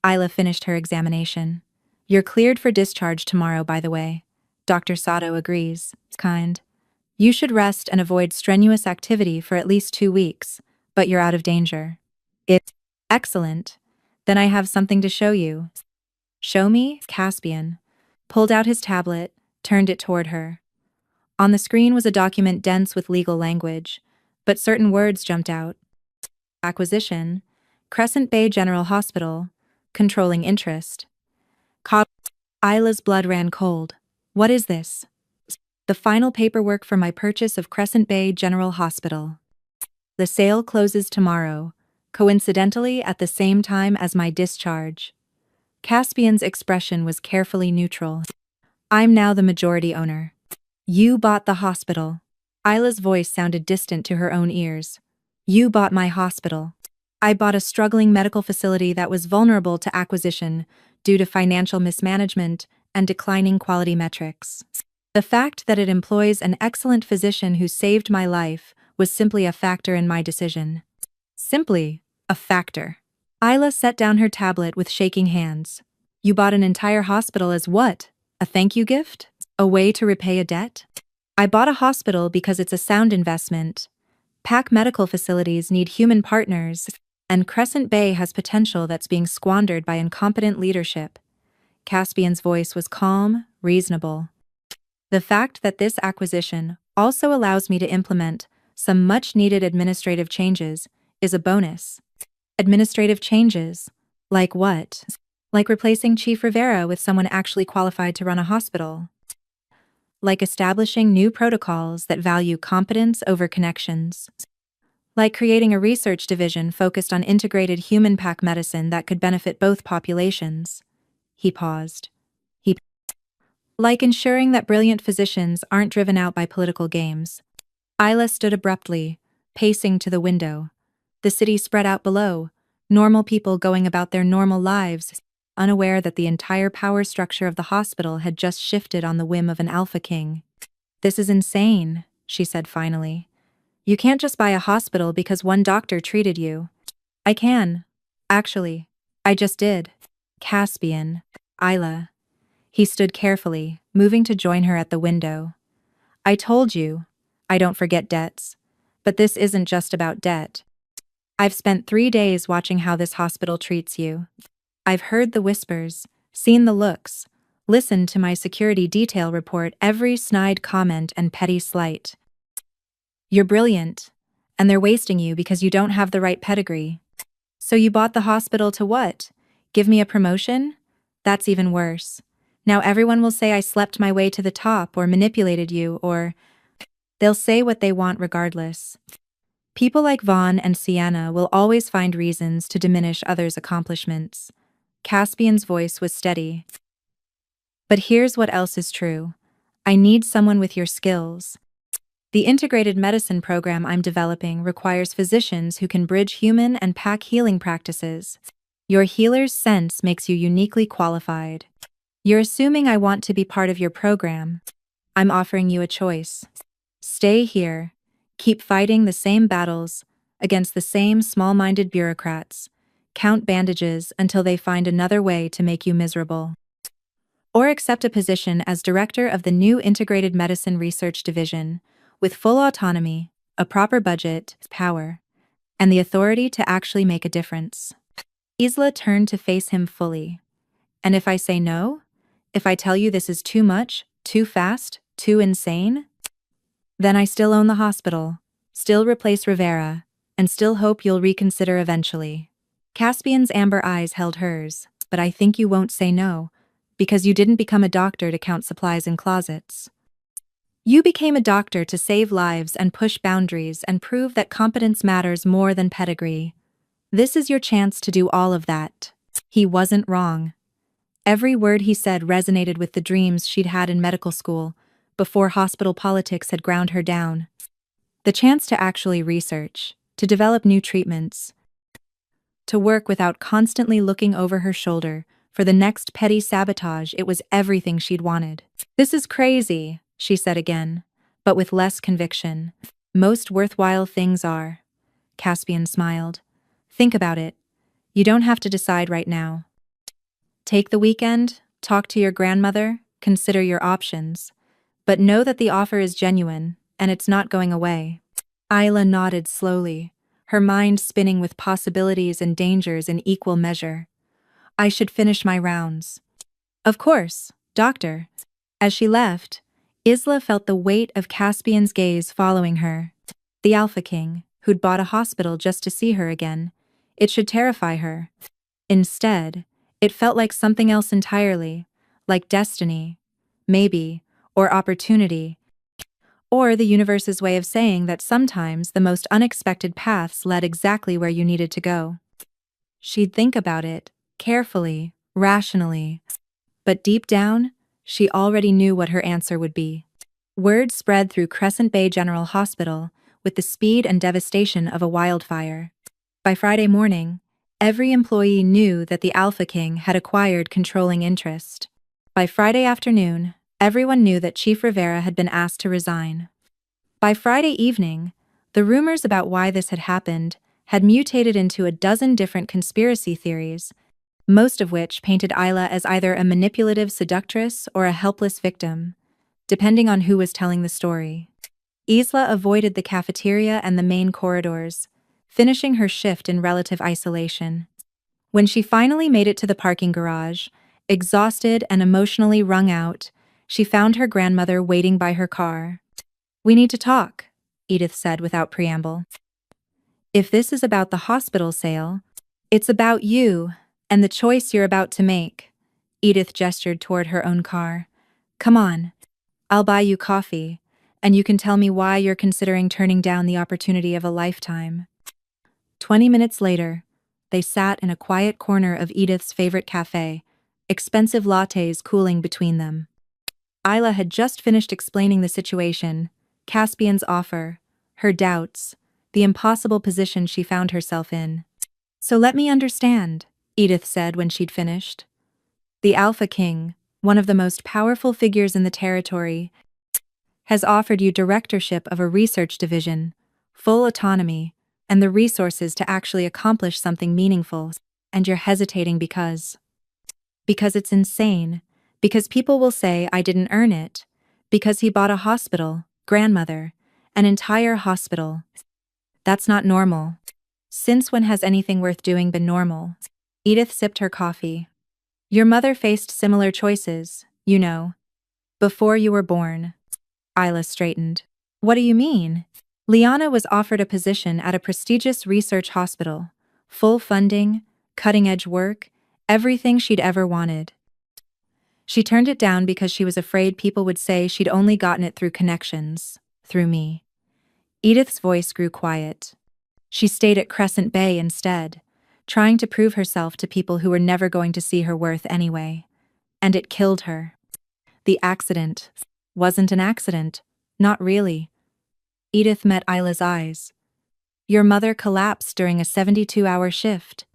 Isla finished her examination. You're cleared for discharge tomorrow, by the way. Dr. Sato agrees. Kind. You should rest and avoid strenuous activity for at least 2 weeks, but you're out of danger. It's excellent. Then I have something to show you. Show me? Caspian pulled out his tablet, turned it toward her. On the screen was a document dense with legal language, but certain words jumped out. Acquisition, Crescent Bay General Hospital, controlling interest. Isla's blood ran cold. What is this? The final paperwork for my purchase of Crescent Bay General Hospital. The sale closes tomorrow, coincidentally at the same time as my discharge. Caspian's expression was carefully neutral. I'm now the majority owner. You bought the hospital. Isla's voice sounded distant to her own ears. You bought my hospital. I bought a struggling medical facility that was vulnerable to acquisition due to financial mismanagement and declining quality metrics. The fact that it employs an excellent physician who saved my life was simply a factor in my decision. Simply a factor. Isla set down her tablet with shaking hands. You bought an entire hospital as what? A thank you gift? A way to repay a debt? I bought a hospital because it's a sound investment. PAC medical facilities need human partners, and Crescent Bay has potential that's being squandered by incompetent leadership. Caspian's voice was calm, reasonable. The fact that this acquisition also allows me to implement some much-needed administrative changes is a bonus. Administrative changes? Like what? Like replacing Chief Rivera with someone actually qualified to run a hospital. Like establishing new protocols that value competence over connections. Like creating a research division focused on integrated human pack medicine that could benefit both populations. He paused. Like ensuring that brilliant physicians aren't driven out by political games. Isla stood abruptly, pacing to the window. The city spread out below, normal people going about their normal lives, unaware that the entire power structure of the hospital had just shifted on the whim of an alpha king. This is insane, she said finally. You can't just buy a hospital because one doctor treated you. I can. Actually, I just did. Caspian. Isla. He stood carefully, moving to join her at the window. I told you, I don't forget debts. But this isn't just about debt. I've spent 3 days watching how this hospital treats you. I've heard the whispers, seen the looks, listened to my security detail report every snide comment and petty slight. You're brilliant, and they're wasting you because you don't have the right pedigree. So you bought the hospital to what? Give me a promotion? That's even worse. Now everyone will say I slept my way to the top or manipulated you or... They'll say what they want regardless. People like Vaughn and Sienna will always find reasons to diminish others' accomplishments. Caspian's voice was steady. But here's what else is true. I need someone with your skills. The integrated medicine program I'm developing requires physicians who can bridge human and pack healing practices. Your healer's sense makes you uniquely qualified. You're assuming I want to be part of your program. I'm offering you a choice. Stay here. Keep fighting the same battles against the same small-minded bureaucrats. Count bandages until they find another way to make you miserable. Or accept a position as director of the new Integrated Medicine Research Division, with full autonomy, a proper budget, power, and the authority to actually make a difference. Isla turned to face him fully. And if I say no? If I tell you this is too much, too fast, too insane? Then I still own the hospital, still replace Rivera, and still hope you'll reconsider eventually. Caspian's amber eyes held hers, but I think you won't say no, because you didn't become a doctor to count supplies in closets. You became a doctor to save lives and push boundaries and prove that competence matters more than pedigree. This is your chance to do all of that. He wasn't wrong. Every word he said resonated with the dreams she'd had in medical school, before hospital politics had ground her down. The chance to actually research, to develop new treatments, to work without constantly looking over her shoulder for the next petty sabotage, it was everything she'd wanted. This is crazy, she said again, but with less conviction. Most worthwhile things are. Caspian smiled. Think about it. You don't have to decide right now. Take the weekend, talk to your grandmother, consider your options. But know that the offer is genuine, and it's not going away. Isla nodded slowly, her mind spinning with possibilities and dangers in equal measure. I should finish my rounds. Of course, doctor. As she left, Isla felt the weight of Caspian's gaze following her. The Alpha King, who'd bought a hospital just to see her again. It should terrify her. Instead, it felt like something else entirely, like destiny, maybe, or opportunity, or the universe's way of saying that sometimes the most unexpected paths led exactly where you needed to go. She'd think about it, carefully, rationally, but deep down, she already knew what her answer would be. Word spread through Crescent Bay General Hospital with the speed and devastation of a wildfire. By Friday morning, every employee knew that the Alpha King had acquired controlling interest. By Friday afternoon, everyone knew that Chief Rivera had been asked to resign. By Friday evening, the rumors about why this had happened had mutated into a dozen different conspiracy theories, most of which painted Isla as either a manipulative seductress or a helpless victim, depending on who was telling the story. Isla avoided the cafeteria and the main corridors, finishing her shift in relative isolation. When she finally made it to the parking garage, exhausted and emotionally wrung out, she found her grandmother waiting by her car. "We need to talk," Edith said without preamble. "If this is about the hospital sale, it's about you and the choice you're about to make." Edith gestured toward her own car. "Come on. I'll buy you coffee, and you can tell me why you're considering turning down the opportunity of a lifetime." 20 minutes later, they sat in a quiet corner of Edith's favorite cafe, expensive lattes cooling between them. Isla had just finished explaining the situation, Caspian's offer, her doubts, the impossible position she found herself in. "So let me understand," Edith said when she'd finished. "The Alpha King, one of the most powerful figures in the territory, has offered you directorship of a research division, full autonomy, and the resources to actually accomplish something meaningful, and you're hesitating because it's insane, because people will say I didn't earn it, because he bought a hospital, grandmother, an entire hospital. That's not normal. Since when has anything worth doing been normal?" Edith sipped her coffee. "Your mother faced similar choices, you know, before you were born." Isla straightened. "What do you mean?" "Liana was offered a position at a prestigious research hospital, full funding, cutting-edge work, everything she'd ever wanted. She turned it down because she was afraid people would say she'd only gotten it through connections, through me." Edith's voice grew quiet. She stayed at Crescent Bay instead, trying to prove herself to people who were never going to see her worth anyway. And it killed her. The accident wasn't an accident, not really. Edith met Isla's eyes. "Your mother collapsed during a 72-hour shift.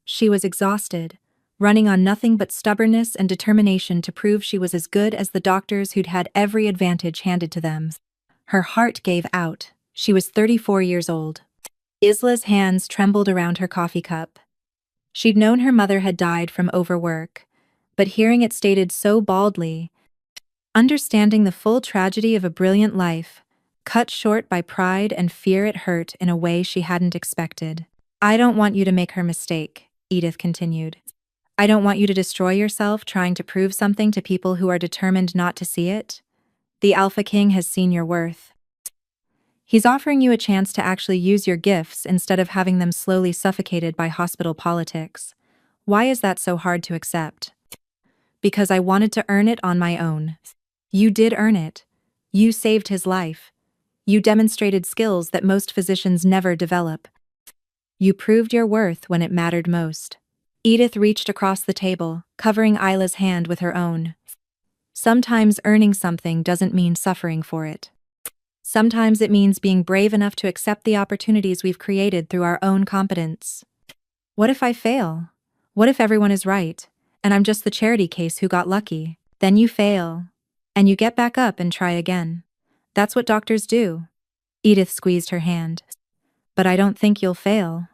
She was exhausted, running on nothing but stubbornness and determination to prove she was as good as the doctors who'd had every advantage handed to them. Her heart gave out. She was 34 years old." Isla's hands trembled around her coffee cup. She'd known her mother had died from overwork, but hearing it stated so baldly, understanding the full tragedy of a brilliant life, cut short by pride and fear, it hurt in a way she hadn't expected. "I don't want you to make her mistake," Edith continued. "I don't want you to destroy yourself trying to prove something to people who are determined not to see it. The Alpha King has seen your worth. He's offering you a chance to actually use your gifts instead of having them slowly suffocated by hospital politics. Why is that so hard to accept?" "Because I wanted to earn it on my own." "You did earn it. You saved his life. You demonstrated skills that most physicians never develop. You proved your worth when it mattered most." Edith reached across the table, covering Isla's hand with her own. "Sometimes earning something doesn't mean suffering for it. Sometimes it means being brave enough to accept the opportunities we've created through our own competence. What if I fail? What if everyone is right, and I'm just the charity case who got lucky? Then you fail, and you get back up and try again. That's what doctors do." Edith squeezed her hand. "But I don't think you'll fail.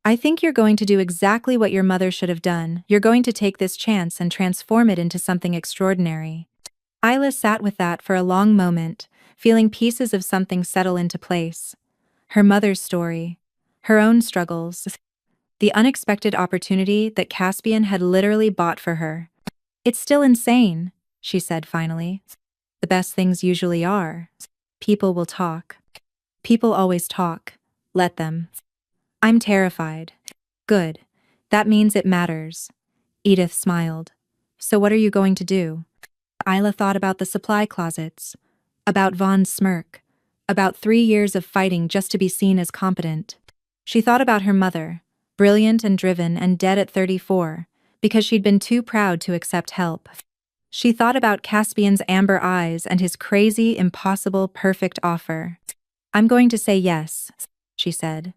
I think you're going to do exactly what your mother should have done. You're going to take this chance and transform it into something extraordinary." Isla sat with that for a long moment, feeling pieces of something settle into place. Her mother's story, her own struggles, the unexpected opportunity that Caspian had literally bought for her. "It's still insane," she said finally. "The best things usually are. People will talk. People always talk. Let them." "I'm terrified." "Good. That means it matters." Edith smiled. So what are you going to do? Isla thought about the supply closets, about Vaughn's smirk, about 3 years of fighting just to be seen as competent. She thought about her mother, brilliant and driven and dead at 34, because she'd been too proud to accept help. She thought about Caspian's amber eyes and his crazy, impossible, perfect offer. I'm going to say yes, she said.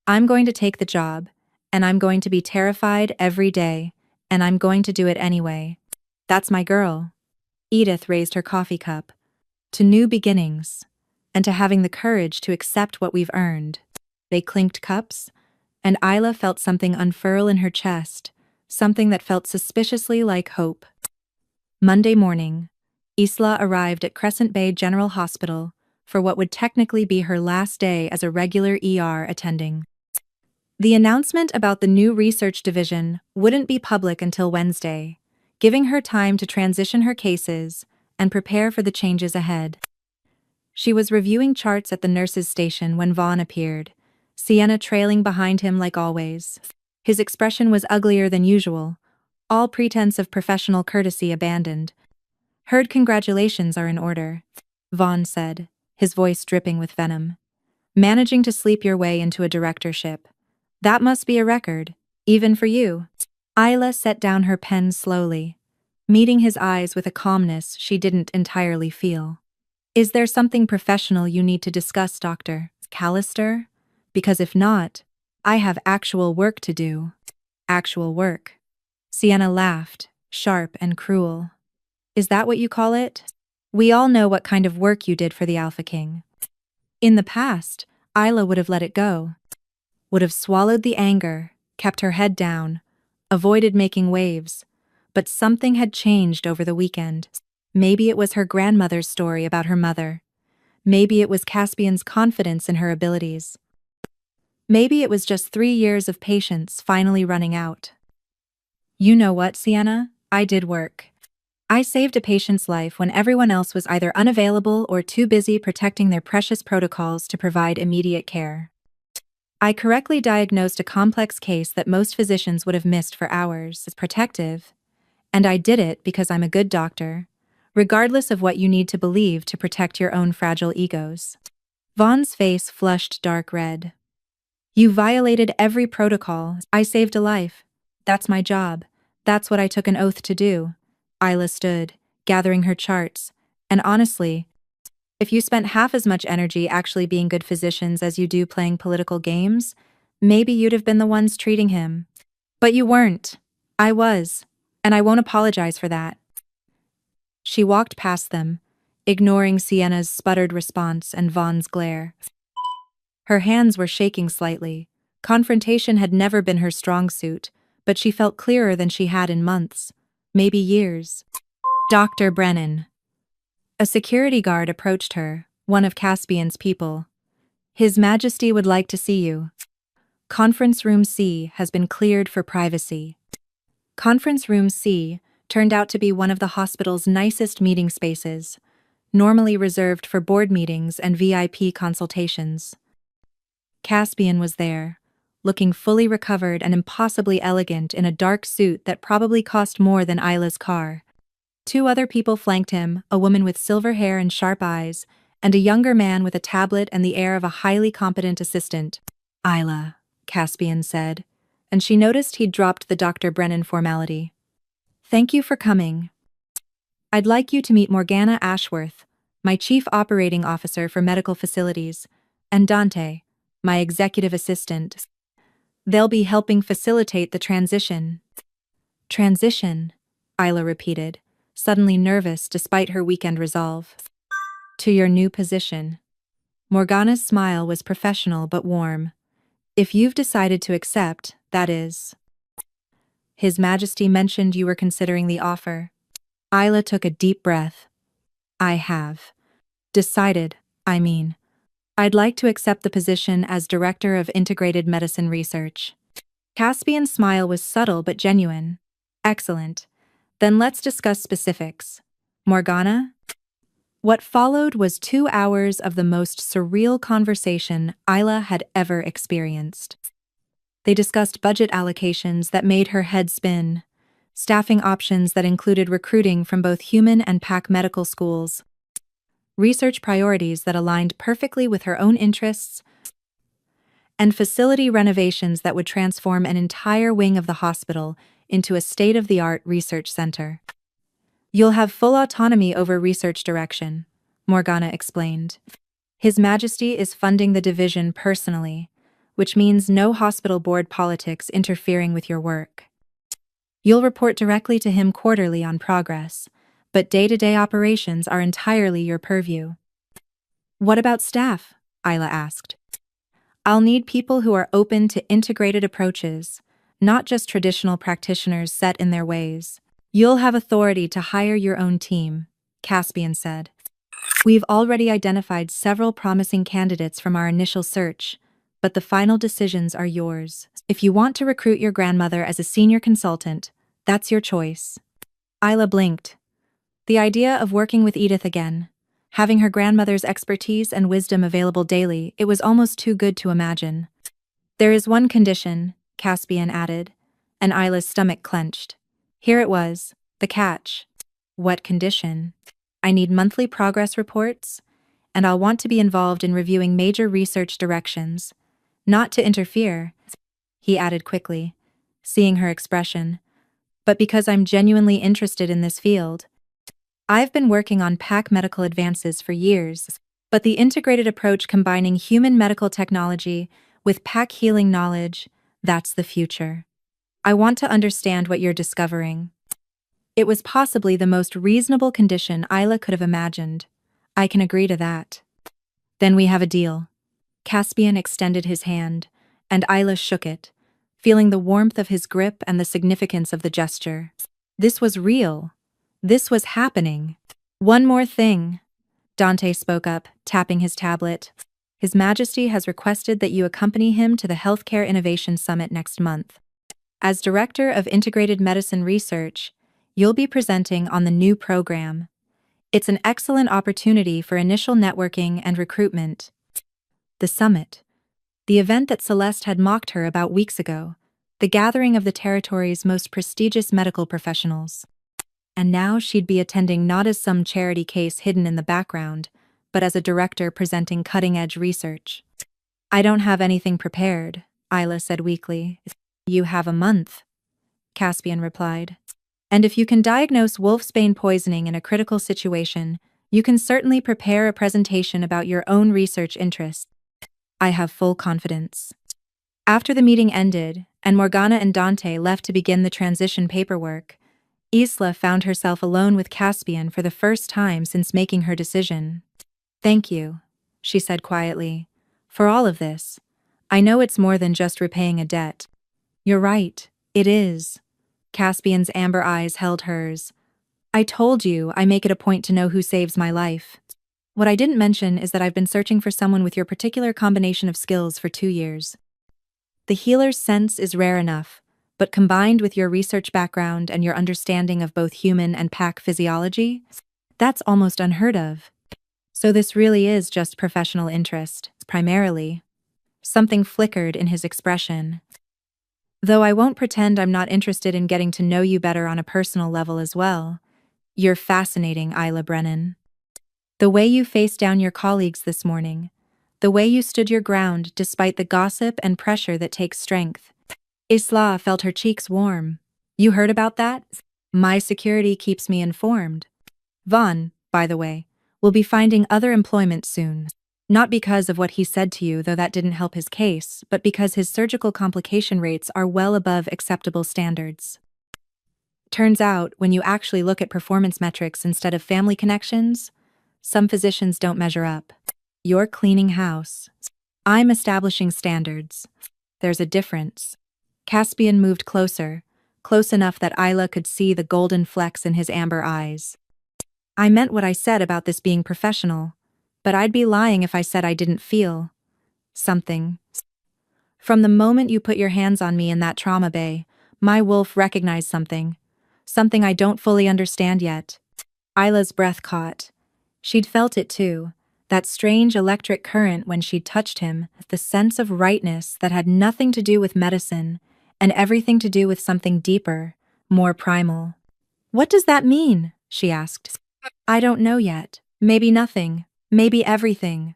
I'm going to take the job, and I'm going to be terrified every day, and I'm going to do it anyway. That's my girl. Edith raised her coffee cup. To new beginnings, and to having the courage to accept what we've earned. They clinked cups, and Isla felt something unfurl in her chest, something that felt suspiciously like hope. Monday morning, Isla arrived at Crescent Bay General Hospital for what would technically be her last day as a regular ER attending. The announcement about the new research division wouldn't be public until Wednesday, giving her time to transition her cases and prepare for the changes ahead. She was reviewing charts at the nurse's station when Vaughn appeared, Sienna trailing behind him like always. His expression was uglier than usual, all pretense of professional courtesy abandoned. Heard congratulations are in order, Vaughn said, his voice dripping with venom. Managing to sleep your way into a directorship. That must be a record, even for you. Isla set down her pen slowly, meeting his eyes with a calmness she didn't entirely feel. Is there something professional you need to discuss, Dr. Callister? Because if not, I have actual work to do. Actual work. Sienna laughed, sharp and cruel. Is that what you call it? We all know what kind of work you did for the Alpha King. In the past, Isla would have let it go. Would have swallowed the anger, kept her head down, avoided making waves. But something had changed over the weekend. Maybe it was her grandmother's story about her mother. Maybe it was Caspian's confidence in her abilities. Maybe it was just 3 years of patience finally running out. You know what, Sienna? I did work. I saved a patient's life when everyone else was either unavailable or too busy protecting their precious protocols to provide immediate care. I correctly diagnosed a complex case that most physicians would have missed for hours as protective, and I did it because I'm a good doctor, regardless of what you need to believe to protect your own fragile egos. Vaughn's face flushed dark red. You violated every protocol. I saved a life. That's my job. That's what I took an oath to do. Isla stood, gathering her charts, and honestly, if you spent half as much energy actually being good physicians as you do playing political games, maybe you'd have been the ones treating him. But you weren't. I was, and I won't apologize for that. She walked past them, ignoring Sienna's sputtered response and Vaughn's glare. Her hands were shaking slightly. Confrontation had never been her strong suit, but she felt clearer than she had in months, maybe years. Dr. Brennan. A security guard approached her, one of Caspian's people. His Majesty would like to see you. Conference Room C has been cleared for privacy. Conference Room C turned out to be one of the hospital's nicest meeting spaces, normally reserved for board meetings and VIP consultations. Caspian was there, looking fully recovered and impossibly elegant in a dark suit that probably cost more than Isla's car. 2 other people flanked him, a woman with silver hair and sharp eyes, and a younger man with a tablet and the air of a highly competent assistant. Isla, Caspian said, and she noticed he'd dropped the Dr. Brennan formality. Thank you for coming. I'd like you to meet Morgana Ashworth, my Chief Operating Officer for Medical Facilities, and Dante, my Executive Assistant. They'll be helping facilitate the transition. Transition, Isla repeated, suddenly nervous despite her weekend resolve. To your new position. Morgana's smile was professional but warm. If you've decided to accept, that is. His Majesty mentioned you were considering the offer. Isla took a deep breath. I have. Decided, I mean. I'd like to accept the position as Director of Integrated Medicine Research. Caspian's smile was subtle but genuine. Excellent. Then let's discuss specifics. Morgana? What followed was 2 hours of the most surreal conversation Isla had ever experienced. They discussed budget allocations that made her head spin, staffing options that included recruiting from both human and pack medical schools, research priorities that aligned perfectly with her own interests, and facility renovations that would transform an entire wing of the hospital into a state-of-the-art research center. You'll have full autonomy over research direction, Morgana explained. His Majesty is funding the division personally, which means no hospital board politics interfering with your work. You'll report directly to him quarterly on progress, but day-to-day operations are entirely your purview. What about staff? Isla asked. I'll need people who are open to integrated approaches, not just traditional practitioners set in their ways. You'll have authority to hire your own team, Caspian said. We've already identified several promising candidates from our initial search, but the final decisions are yours. If you want to recruit your grandmother as a senior consultant, that's your choice. Isla blinked. The idea of working with Edith again, having her grandmother's expertise and wisdom available daily, it was almost too good to imagine. There is one condition, Caspian added, and Isla's stomach clenched. Here it was, the catch. What condition? I need monthly progress reports, and I'll want to be involved in reviewing major research directions. Not to interfere, he added quickly, seeing her expression, but because I'm genuinely interested in this field. I've been working on pack medical advances for years, but the integrated approach combining human medical technology with pack healing knowledge, that's the future. I want to understand what you're discovering. It was possibly the most reasonable condition Isla could have imagined. I can agree to that. Then we have a deal. Caspian extended his hand, and Isla shook it, feeling the warmth of his grip and the significance of the gesture. This was real. This was happening. One more thing, Dante spoke up, tapping his tablet. His Majesty has requested that you accompany him to the Healthcare Innovation Summit next month. As Director of Integrated Medicine Research, you'll be presenting on the new program. It's an excellent opportunity for initial networking and recruitment. The summit. The event that Celeste had mocked her about weeks ago. The gathering of the territory's most prestigious medical professionals. And now she'd be attending not as some charity case hidden in the background, but as a director presenting cutting-edge research. I don't have anything prepared, Isla said weakly. You have a month, Caspian replied. And if you can diagnose wolfsbane poisoning in a critical situation, you can certainly prepare a presentation about your own research interests. I have full confidence. After the meeting ended, and Morgana and Dante left to begin the transition paperwork, Isla found herself alone with Caspian for the first time since making her decision. Thank you, she said quietly, for all of this. I know it's more than just repaying a debt. You're right, it is. Caspian's amber eyes held hers. I told you I make it a point to know who saves my life. What I didn't mention is that I've been searching for someone with your particular combination of skills for 2 years. The healer's sense is rare enough, but combined with your research background and your understanding of both human and pack physiology, that's almost unheard of. So this really is just professional interest, primarily. Something flickered in his expression. Though I won't pretend I'm not interested in getting to know you better on a personal level as well. You're fascinating, Isla Brennan. The way you faced down your colleagues this morning, the way you stood your ground despite the gossip and pressure that takes strength. Isla felt her cheeks warm. You heard about that? My security keeps me informed. Vaughn, by the way, will be finding other employment soon. Not because of what he said to you, though that didn't help his case, but because his surgical complication rates are well above acceptable standards. Turns out, when you actually look at performance metrics instead of family connections, some physicians don't measure up. You're cleaning house. I'm establishing standards. There's a difference. Caspian moved closer, close enough that Isla could see the golden flecks in his amber eyes. I meant what I said about this being professional, but I'd be lying if I said I didn't feel something. From the moment you put your hands on me in that trauma bay, my wolf recognized something. Something I don't fully understand yet. Isla's breath caught. She'd felt it too, that strange electric current when she'd touched him, the sense of rightness that had nothing to do with medicine, and everything to do with something deeper, more primal. What does that mean? She asked. I don't know yet. Maybe nothing. Maybe everything.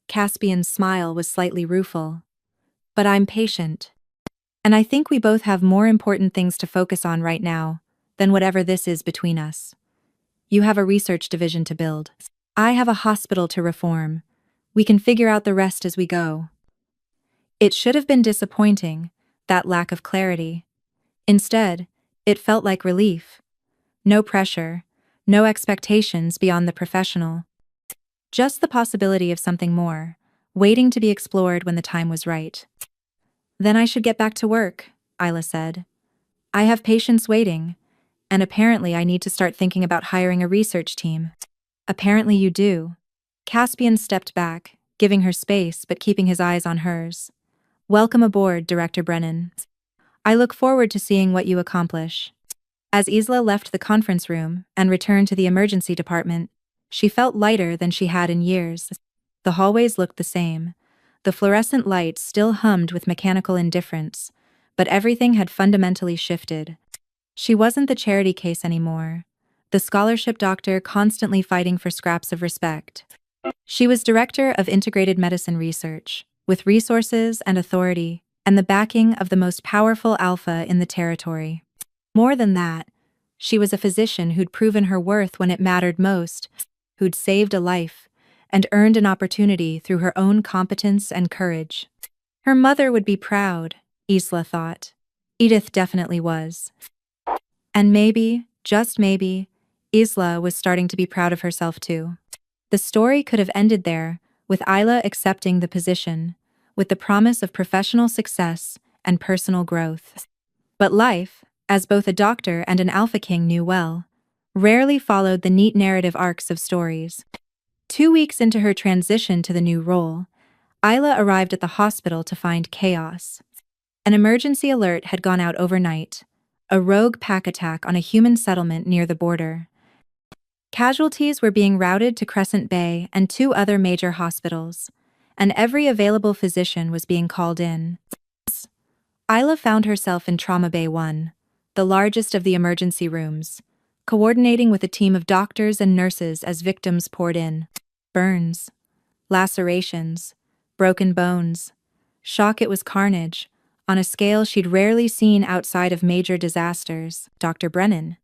Caspian's smile was slightly rueful. But I'm patient. And I think we both have more important things to focus on right now than whatever this is between us. You have a research division to build. I have a hospital to reform. We can figure out the rest as we go. It should have been disappointing, that lack of clarity. Instead, it felt like relief. No pressure, no expectations beyond the professional. Just the possibility of something more, waiting to be explored when the time was right. Then I should get back to work, Isla said. I have patients waiting, and apparently I need to start thinking about hiring a research team. Apparently you do. Caspian stepped back, giving her space but keeping his eyes on hers. Welcome aboard, Director Brennan. I look forward to seeing what you accomplish. As Isla left the conference room and returned to the emergency department, she felt lighter than she had in years. The hallways looked the same. The fluorescent lights still hummed with mechanical indifference, but everything had fundamentally shifted. She wasn't the charity case anymore, the scholarship doctor constantly fighting for scraps of respect. She was director of integrated medicine research, with resources and authority, and the backing of the most powerful alpha in the territory. More than that, she was a physician who'd proven her worth when it mattered most, who'd saved a life, and earned an opportunity through her own competence and courage. Her mother would be proud, Isla thought. Edith definitely was. And maybe, just maybe, Isla was starting to be proud of herself too. The story could have ended there, with Isla accepting the position, with the promise of professional success and personal growth. But life, as both a doctor and an Alpha King knew well, rarely followed the neat narrative arcs of stories. 2 weeks into her transition to the new role, Isla arrived at the hospital to find chaos. An emergency alert had gone out overnight, a rogue pack attack on a human settlement near the border. Casualties were being routed to Crescent Bay and 2 other major hospitals, and every available physician was being called in. Isla found herself in Trauma Bay 1, the largest of the emergency rooms, coordinating with a team of doctors and nurses as victims poured in. Burns, lacerations, broken bones. Shock, it was carnage, on a scale she'd rarely seen outside of major disasters. Dr. Brennan.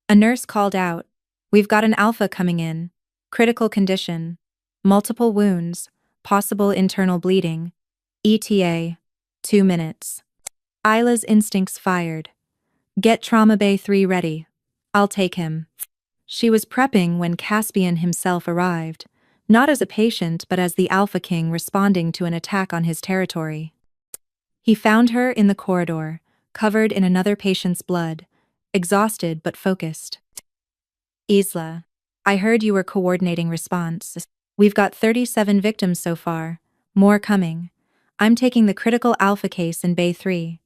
A nurse called out, "We've got an alpha coming in. Critical condition. Multiple wounds. Possible internal bleeding. ETA. 2 minutes." Isla's instincts fired. Get Trauma Bay 3 ready. I'll take him. She was prepping when Caspian himself arrived, not as a patient but as the Alpha King responding to an attack on his territory. He found her in the corridor, covered in another patient's blood, exhausted but focused. Isla, I heard you were coordinating response. We've got 37 victims so far, more coming. I'm taking the critical Alpha case in Bay 3.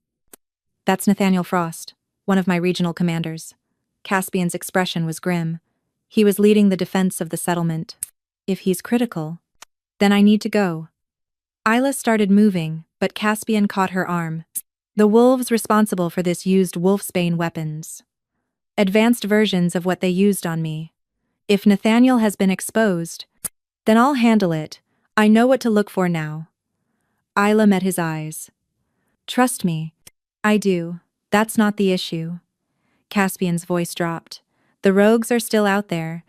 That's Nathaniel Frost, one of my regional commanders. Caspian's expression was grim. He was leading the defense of the settlement. If he's critical, then I need to go. Isla started moving, but Caspian caught her arm. The wolves responsible for this used wolfsbane weapons. Advanced versions of what they used on me. If Nathaniel has been exposed, then I'll handle it. I know what to look for now. Isla met his eyes. Trust me. I do. That's not the issue. Caspian's voice dropped. The rogues are still out there.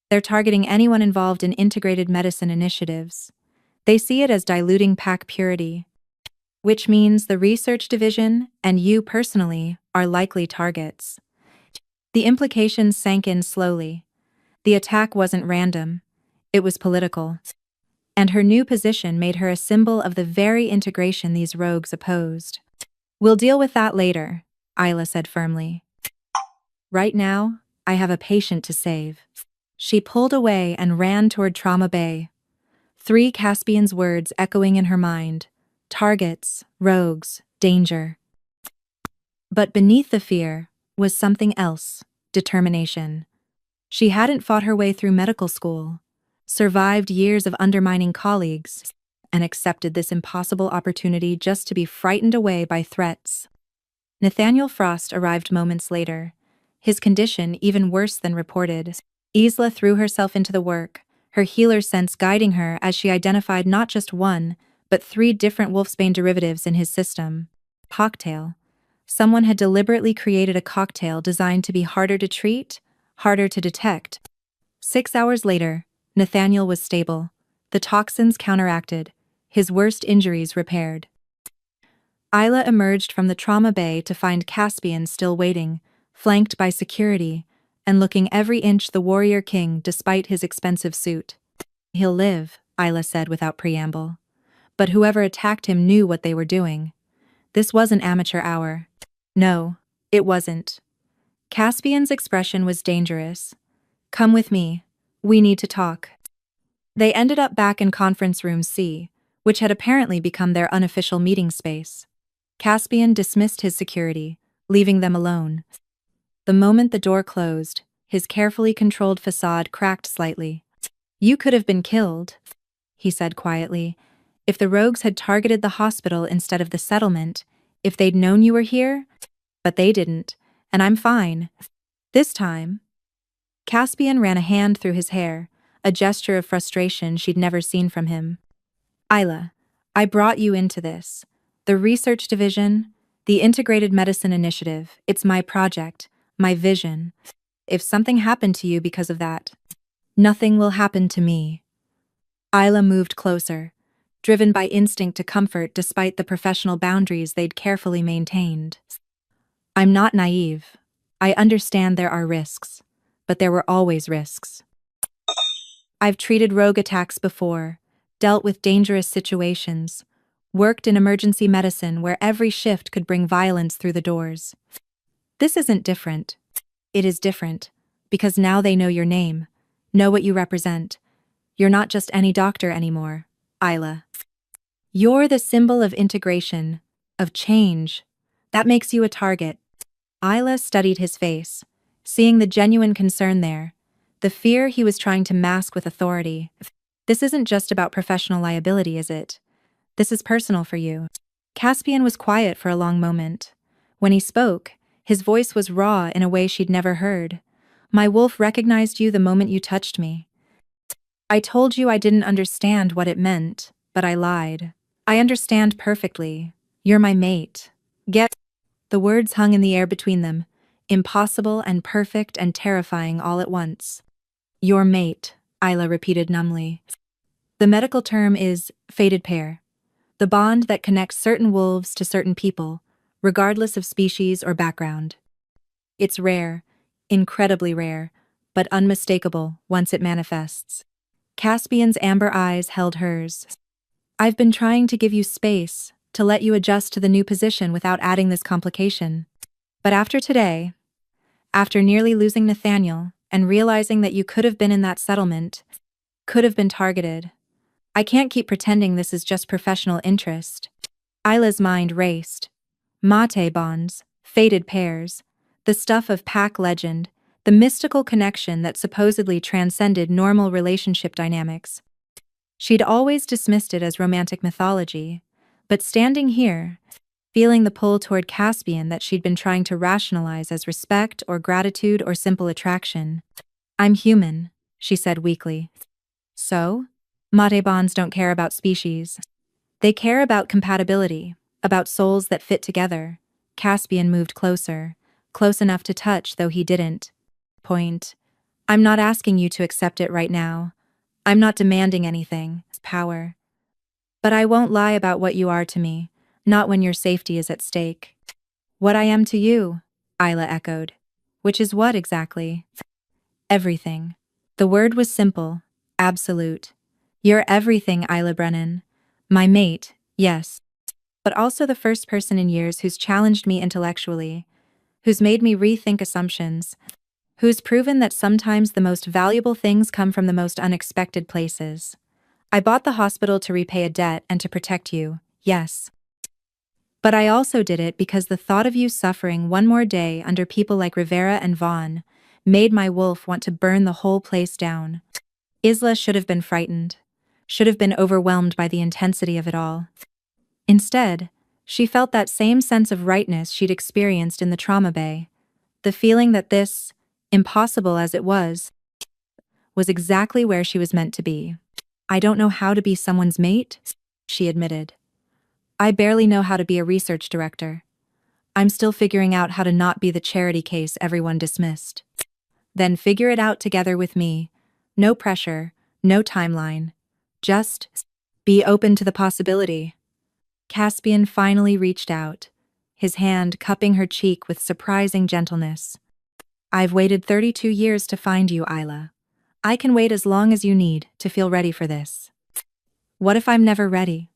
They're targeting anyone involved in integrated medicine initiatives. They see it as diluting pack purity, which means the research division and you personally are likely targets. The implications sank in slowly. The attack wasn't random. It was political. And her new position made her a symbol of the very integration these rogues opposed. We'll deal with that later, Isla said firmly. Right now, I have a patient to save. She pulled away and ran toward Trauma Bay. 3 Caspian's words echoing in her mind. Targets, rogues, danger. But beneath the fear was something else, determination. She hadn't fought her way through medical school, survived years of undermining colleagues, and accepted this impossible opportunity just to be frightened away by threats. Nathaniel Frost arrived moments later, his condition even worse than reported. Isla threw herself into the work, her healer sense guiding her as she identified not just one, but three different wolfsbane derivatives in his system. Cocktail. Someone had deliberately created a cocktail designed to be harder to treat, harder to detect. 6 hours later, Nathaniel was stable. The toxins counteracted, his worst injuries repaired. Isla emerged from the trauma bay to find Caspian still waiting, flanked by security, and looking every inch the warrior king despite his expensive suit. "He'll live," Isla said without preamble. But whoever attacked him knew what they were doing. This wasn't amateur hour. No, it wasn't. Caspian's expression was dangerous. "Come with me. We need to talk." They ended up back in conference room C, which had apparently become their unofficial meeting space. Caspian dismissed his security, leaving them alone. The moment the door closed, his carefully controlled facade cracked slightly. "You could have been killed," he said quietly, "if the rogues had targeted the hospital instead of the settlement, if they'd known you were here. But they didn't, and I'm fine. This time." Caspian ran a hand through his hair, a gesture of frustration she'd never seen from him. "Isla, I brought you into this. The research division, the Integrated Medicine Initiative, it's my project, my vision. If something happened to you because of that, nothing will happen to me." Isla moved closer, driven by instinct to comfort despite the professional boundaries they'd carefully maintained. "I'm not naive. I understand there are risks, but there were always risks. I've treated rogue attacks before, dealt with dangerous situations, worked in emergency medicine where every shift could bring violence through the doors. This isn't different. It is different, because now they know your name, know what you represent. You're not just any doctor anymore, Isla. You're the symbol of integration, of change. That makes you a target." Isla studied his face, seeing the genuine concern there, the fear he was trying to mask with authority. "This isn't just about professional liability, is it? This is personal for you." Caspian was quiet for a long moment. When he spoke, his voice was raw in a way she'd never heard. "My wolf recognized you the moment you touched me. I told you I didn't understand what it meant, but I lied. I understand perfectly. You're my mate. Get—" The words hung in the air between them, impossible and perfect and terrifying all at once. "Your mate," Isla repeated numbly. "The medical term is fated pair. The bond that connects certain wolves to certain people, regardless of species or background. It's rare, incredibly rare, but unmistakable once it manifests." Caspian's amber eyes held hers. "I've been trying to give you space, to let you adjust to the new position without adding this complication. But after today, after nearly losing Nathaniel and realizing that you could have been in that settlement, could have been targeted, I can't keep pretending this is just professional interest." Isla's mind raced. Mate bonds, fated pairs, the stuff of pack legend, the mystical connection that supposedly transcended normal relationship dynamics. She'd always dismissed it as romantic mythology, but standing here, feeling the pull toward Caspian that she'd been trying to rationalize as respect or gratitude or simple attraction. "I'm human," she said weakly. "So? Mate bonds don't care about species. They care about compatibility, about souls that fit together." Caspian moved closer, close enough to touch though he didn't. "Point. I'm not asking you to accept it right now. I'm not demanding anything, power. But I won't lie about what you are to me, not when your safety is at stake." "What I am to you," Isla echoed. "Which is what exactly?" "Everything." The word was simple, absolute. "You're everything, Isla Brennan. My mate, yes. But also the first person in years who's challenged me intellectually, who's made me rethink assumptions, who's proven that sometimes the most valuable things come from the most unexpected places. I bought the hospital to repay a debt and to protect you, yes. But I also did it because the thought of you suffering one more day under people like Rivera and Vaughn made my wolf want to burn the whole place down." Isla should have been frightened, should have been overwhelmed by the intensity of it all. Instead, She felt that same sense of rightness she'd experienced in the trauma bay. The feeling that this, impossible as it was exactly where she was meant to be. I don't know how to be someone's mate, she admitted. I barely know how to be a research director. I'm still figuring out how to not be the charity case everyone dismissed. Then figure it out together with me. No pressure, no timeline. Just be open to the possibility. Caspian finally reached out, his hand cupping her cheek with surprising gentleness. I've waited 32 years to find you, Isla. I can wait as long as you need to feel ready for this. What if I'm never ready?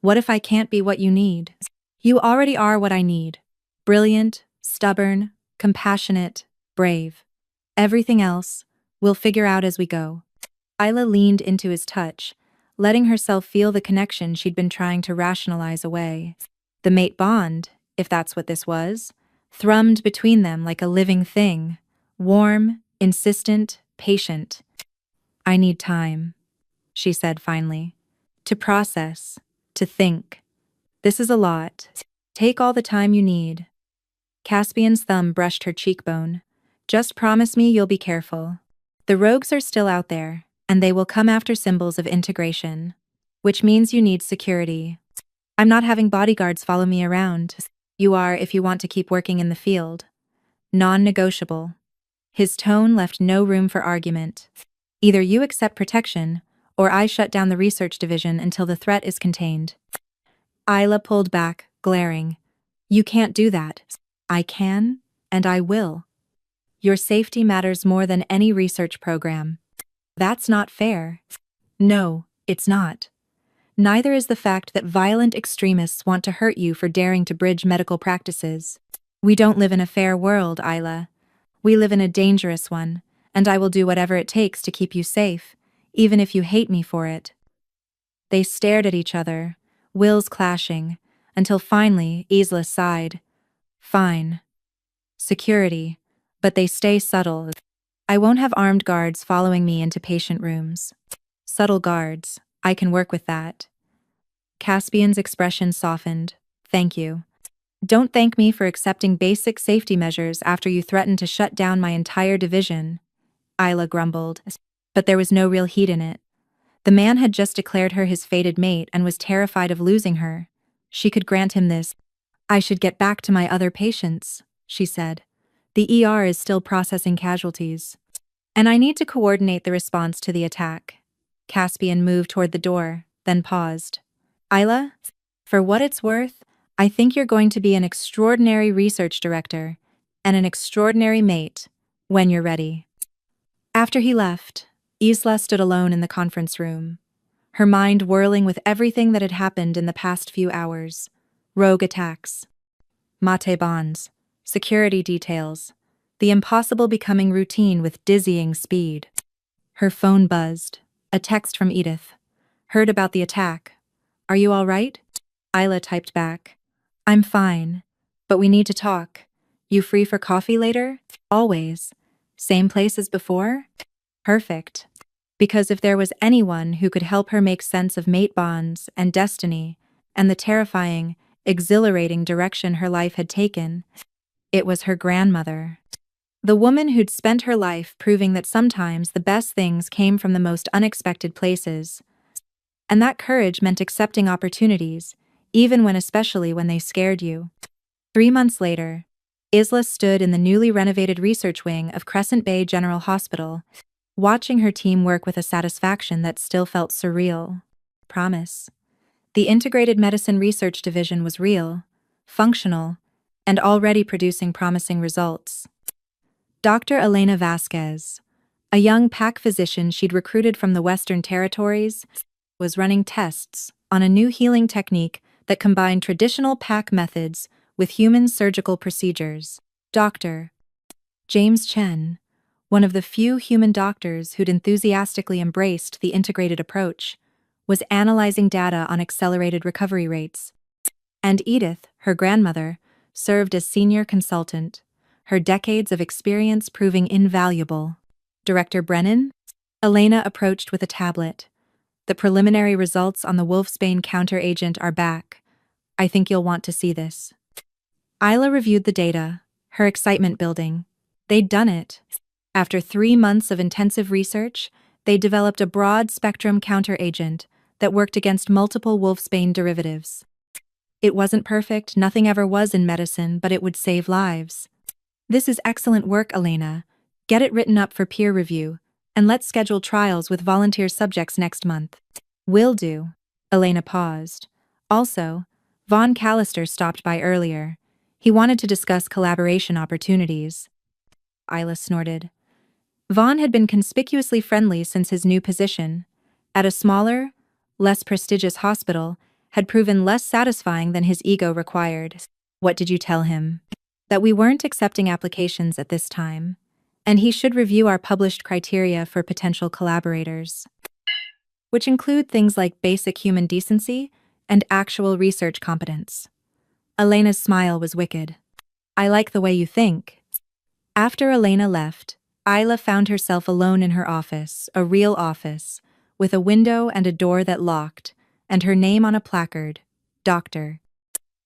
What if I can't be what you need? You already are what I need. Brilliant, stubborn, compassionate, brave. Everything else, we'll figure out as we go. Isla leaned into his touch, letting herself feel the connection she'd been trying to rationalize away. The mate bond, if that's what this was, thrummed between them like a living thing, warm, insistent, patient. I need time, she said finally. To process, to think. This is a lot. Take all the time you need. Caspian's thumb brushed her cheekbone. Just promise me you'll be careful. The rogues are still out there, and they will come after symbols of integration. Which means you need security. I'm not having bodyguards follow me around. You are if you want to keep working in the field. Non-negotiable. His tone left no room for argument. Either you accept protection, or I shut down the research division until the threat is contained. Isla pulled back, glaring. You can't do that. I can, and I will. Your safety matters more than any research program. That's not fair. No, it's not. Neither is the fact that violent extremists want to hurt you for daring to bridge medical practices. We don't live in a fair world, Isla. We live in a dangerous one, and I will do whatever it takes to keep you safe, even if you hate me for it. They stared at each other, wills clashing, until finally Isla sighed. Fine. Security, but they stay subtle. I won't have armed guards following me into patient rooms. Subtle guards, I can work with that. Caspian's expression softened. Thank you. Don't thank me for accepting basic safety measures after you threatened to shut down my entire division, Isla grumbled, but there was no real heat in it. The man had just declared her his fated mate and was terrified of losing her. She could grant him this. I should get back to my other patients, she said. The ER is still processing casualties. And I need to coordinate the response to the attack. Caspian moved toward the door, then paused. Isla, for what it's worth, I think you're going to be an extraordinary research director and an extraordinary mate when you're ready. After he left, Isla stood alone in the conference room, her mind whirling with everything that had happened in the past few hours. Rogue attacks, mate bonds, security details, the impossible becoming routine with dizzying speed. Her phone buzzed. A text from Edith. Heard about the attack. Are you all right? Isla typed back. I'm fine, but we need to talk. You free for coffee later? Always. Same place as before? Perfect. Because if there was anyone who could help her make sense of mate bonds and destiny and the terrifying, exhilarating direction her life had taken, it was her grandmother. The woman who'd spent her life proving that sometimes the best things came from the most unexpected places. And that courage meant accepting opportunities, especially when they scared you. 3 months later, Isla stood in the newly renovated research wing of Crescent Bay General Hospital, watching her team work with a satisfaction that still felt surreal. Promise. The Integrated Medicine Research Division was real, functional, and already producing promising results. Dr. Elena Vasquez, a young PAC physician she'd recruited from the Western Territories, was running tests on a new healing technique that combined traditional PAC methods with human surgical procedures. Dr. James Chen, one of the few human doctors who'd enthusiastically embraced the integrated approach, was analyzing data on accelerated recovery rates. And Edith, her grandmother, served as senior consultant, her decades of experience proving invaluable. Director Brennan? Elena approached with a tablet. The preliminary results on the Wolfsbane counteragent are back. I think you'll want to see this. Isla reviewed the data, her excitement building. They'd done it. After 3 months of intensive research, they developed a broad-spectrum counteragent that worked against multiple wolfsbane derivatives. It wasn't perfect, nothing ever was in medicine, but it would save lives. This is excellent work, Elena. Get it written up for peer review, and let's schedule trials with volunteer subjects next month. Will do. Elena paused. Also, Von Callister stopped by earlier. He wanted to discuss collaboration opportunities. Isla snorted. Vaughn had been conspicuously friendly since his new position. At a smaller, less prestigious hospital, had proven less satisfying than his ego required. What did you tell him? That we weren't accepting applications at this time, and he should review our published criteria for potential collaborators, which include things like basic human decency and actual research competence. Elena's smile was wicked. I like the way you think. After Elena left, Isla found herself alone in her office, a real office, with a window and a door that locked, and her name on a placard, Dr.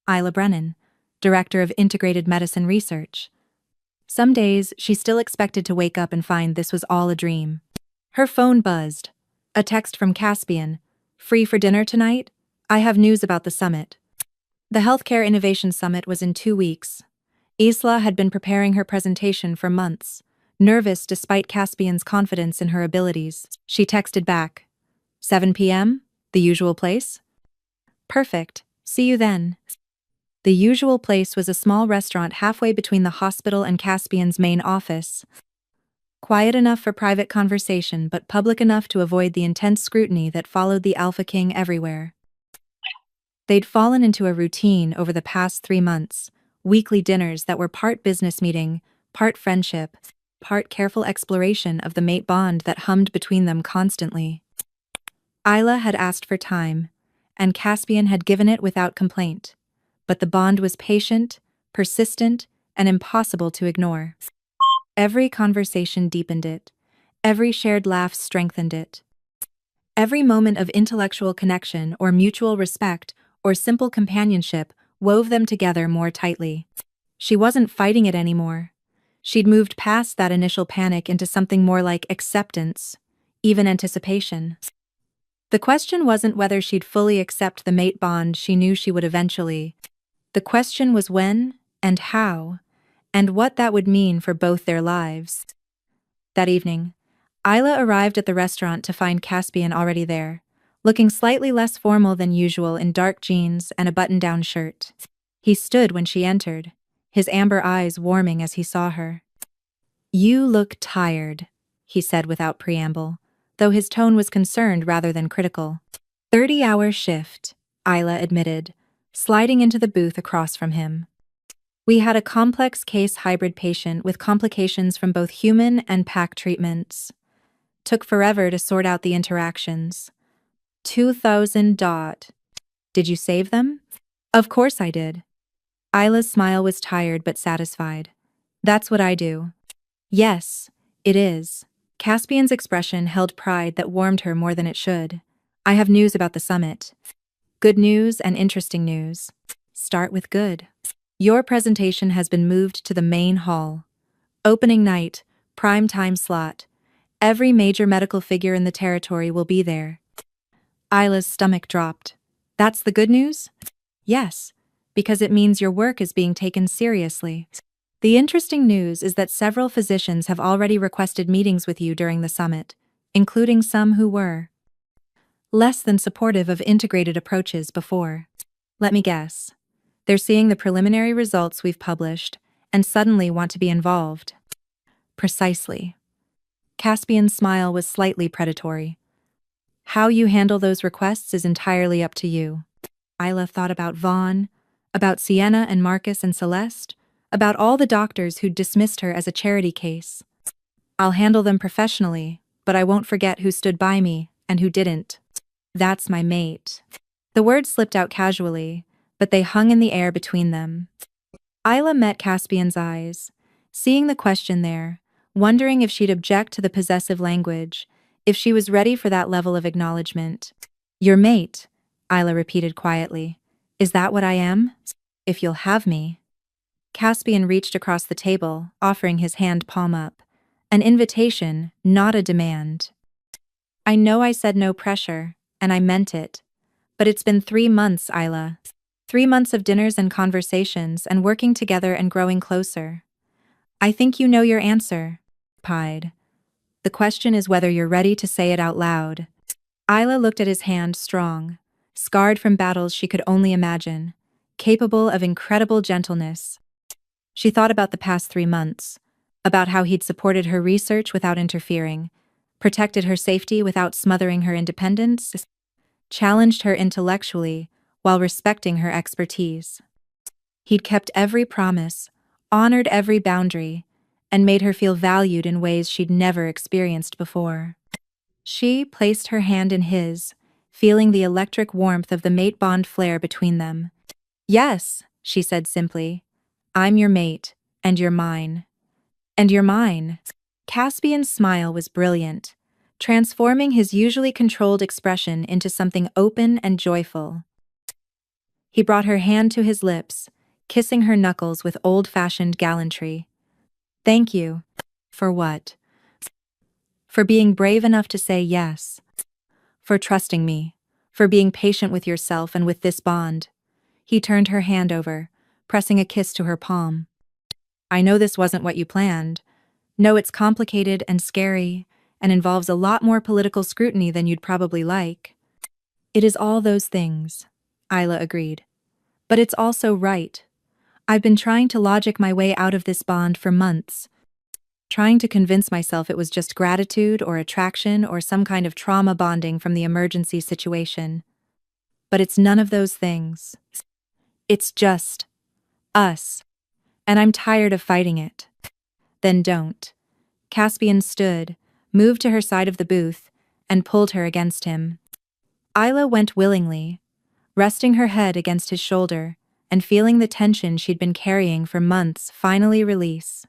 Isla Brennan, Director of Integrated Medicine Research. Some days, she still expected to wake up and find this was all a dream. Her phone buzzed. A text from Caspian. Free for dinner tonight? I have news about the summit. The Healthcare Innovation Summit was in 2 weeks. Isla had been preparing her presentation for months. Nervous despite Caspian's confidence in her abilities, she texted back. 7 p.m.? The usual place? Perfect. See you then. The usual place was a small restaurant halfway between the hospital and Caspian's main office. Quiet enough for private conversation, but public enough to avoid the intense scrutiny that followed the Alpha King everywhere. They'd fallen into a routine over the past 3 months, weekly dinners that were part business meeting, part friendship, part careful exploration of the mate bond that hummed between them constantly. Isla had asked for time, and Caspian had given it without complaint, but the bond was patient, persistent, and impossible to ignore. Every conversation deepened it. Every shared laugh strengthened it. Every moment of intellectual connection or mutual respect or simple companionship wove them together more tightly. She wasn't fighting it anymore. She'd moved past that initial panic into something more like acceptance, even anticipation. The question wasn't whether she'd fully accept the mate bond she knew she would eventually. The question was when and how, and what that would mean for both their lives. That evening, Isla arrived at the restaurant to find Caspian already there, looking slightly less formal than usual in dark jeans and a button-down shirt. He stood when she entered, his amber eyes warming as he saw her. You look tired, he said without preamble, though his tone was concerned rather than critical. 30-hour shift, Isla admitted, sliding into the booth across from him. We had a complex case hybrid patient with complications from both human and pack treatments. Took forever to sort out the interactions. 2,000 . Did you save them? Of course I did. Isla's smile was tired but satisfied. That's what I do. Yes, it is. Caspian's expression held pride that warmed her more than it should. I have news about the summit. Good news and interesting news. Start with good. Your presentation has been moved to the main hall. Opening night, prime time slot. Every major medical figure in the territory will be there. Isla's stomach dropped. That's the good news? Yes, because it means your work is being taken seriously. The interesting news is that several physicians have already requested meetings with you during the summit, including some who were less than supportive of integrated approaches before. Let me guess. They're seeing the preliminary results we've published and suddenly want to be involved. Precisely. Caspian's smile was slightly predatory. How you handle those requests is entirely up to you. Isla thought about Vaughn, about Sienna and Marcus and Celeste, about all the doctors who'd dismissed her as a charity case. I'll handle them professionally, but I won't forget who stood by me and who didn't. That's my mate. The words slipped out casually, but they hung in the air between them. Isla met Caspian's eyes, seeing the question there, wondering if she'd object to the possessive language, if she was ready for that level of acknowledgement. Your mate, Isla repeated quietly. Is that what I am? If you'll have me. Caspian reached across the table, offering his hand palm up. An invitation, not a demand. I know I said no pressure, and I meant it. But it's been 3 months, Isla. 3 months of dinners and conversations and working together and growing closer. I think you know your answer. Pied. The question is whether you're ready to say it out loud. Isla looked at his hand, strong, scarred from battles she could only imagine, capable of incredible gentleness. She thought about the past 3 months, about how he'd supported her research without interfering, protected her safety without smothering her independence, challenged her intellectually while respecting her expertise. He'd kept every promise, honored every boundary, and made her feel valued in ways she'd never experienced before. She placed her hand in his, feeling the electric warmth of the mate bond flare between them. Yes, she said simply. I'm your mate, and you're mine. And you're mine. Caspian's smile was brilliant, transforming his usually controlled expression into something open and joyful. He brought her hand to his lips, kissing her knuckles with old-fashioned gallantry. Thank you. For what? For being brave enough to say yes. For trusting me. For being patient with yourself and with this bond. He turned her hand over, pressing a kiss to her palm. I know this wasn't what you planned. No, it's complicated and scary, and involves a lot more political scrutiny than you'd probably like. It is all those things, Isla agreed. But it's also right. I've been trying to logic my way out of this bond for months, trying to convince myself it was just gratitude or attraction or some kind of trauma bonding from the emergency situation. But it's none of those things. It's just us. And I'm tired of fighting it. Then don't. Caspian stood, moved to her side of the booth, and pulled her against him. Isla went willingly, resting her head against his shoulder and feeling the tension she'd been carrying for months finally release.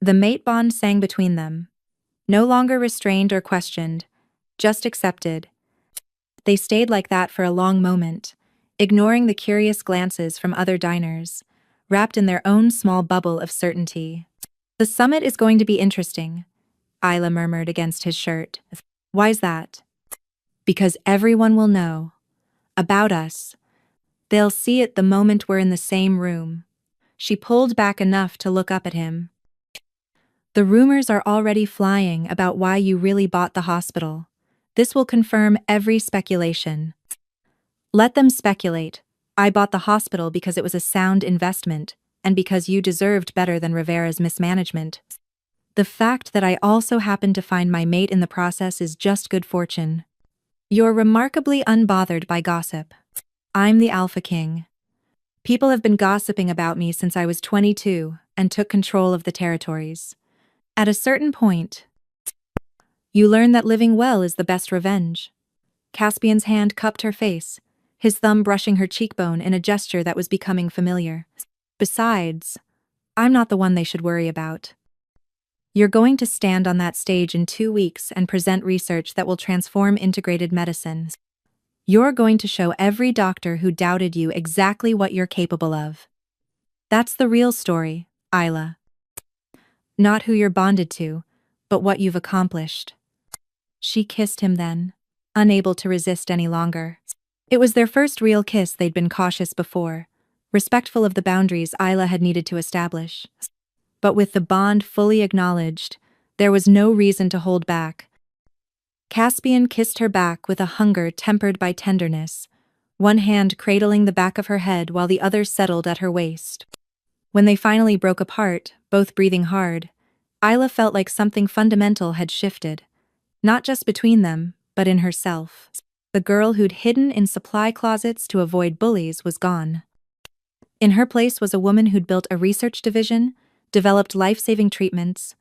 The mate bond sang between them, no longer restrained or questioned, just accepted. They stayed like that for a long moment, ignoring the curious glances from other diners, wrapped in their own small bubble of certainty. The summit is going to be interesting, Isla murmured against his shirt. Why's that? Because everyone will know. About us. They'll see it the moment we're in the same room. She pulled back enough to look up at him. The rumors are already flying about why you really bought the hospital. This will confirm every speculation. Let them speculate. I bought the hospital because it was a sound investment, and because you deserved better than Rivera's mismanagement. The fact that I also happened to find my mate in the process is just good fortune. You're remarkably unbothered by gossip. I'm the Alpha King. People have been gossiping about me since I was 22 and took control of the territories. At a certain point, you learn that living well is the best revenge. Caspian's hand cupped her face, his thumb brushing her cheekbone in a gesture that was becoming familiar. Besides, I'm not the one they should worry about. You're going to stand on that stage in 2 weeks and present research that will transform integrated medicine. You're going to show every doctor who doubted you exactly what you're capable of. That's the real story, Isla. Not who you're bonded to, but what you've accomplished. She kissed him then, unable to resist any longer. It was their first real kiss. They'd been cautious before, respectful of the boundaries Isla had needed to establish. But with the bond fully acknowledged, there was no reason to hold back. Caspian kissed her back with a hunger tempered by tenderness, one hand cradling the back of her head while the other settled at her waist. When they finally broke apart, both breathing hard, Isla felt like something fundamental had shifted, not just between them, but in herself. The girl who'd hidden in supply closets to avoid bullies was gone. In her place was a woman who'd built a research division, developed life-saving treatments,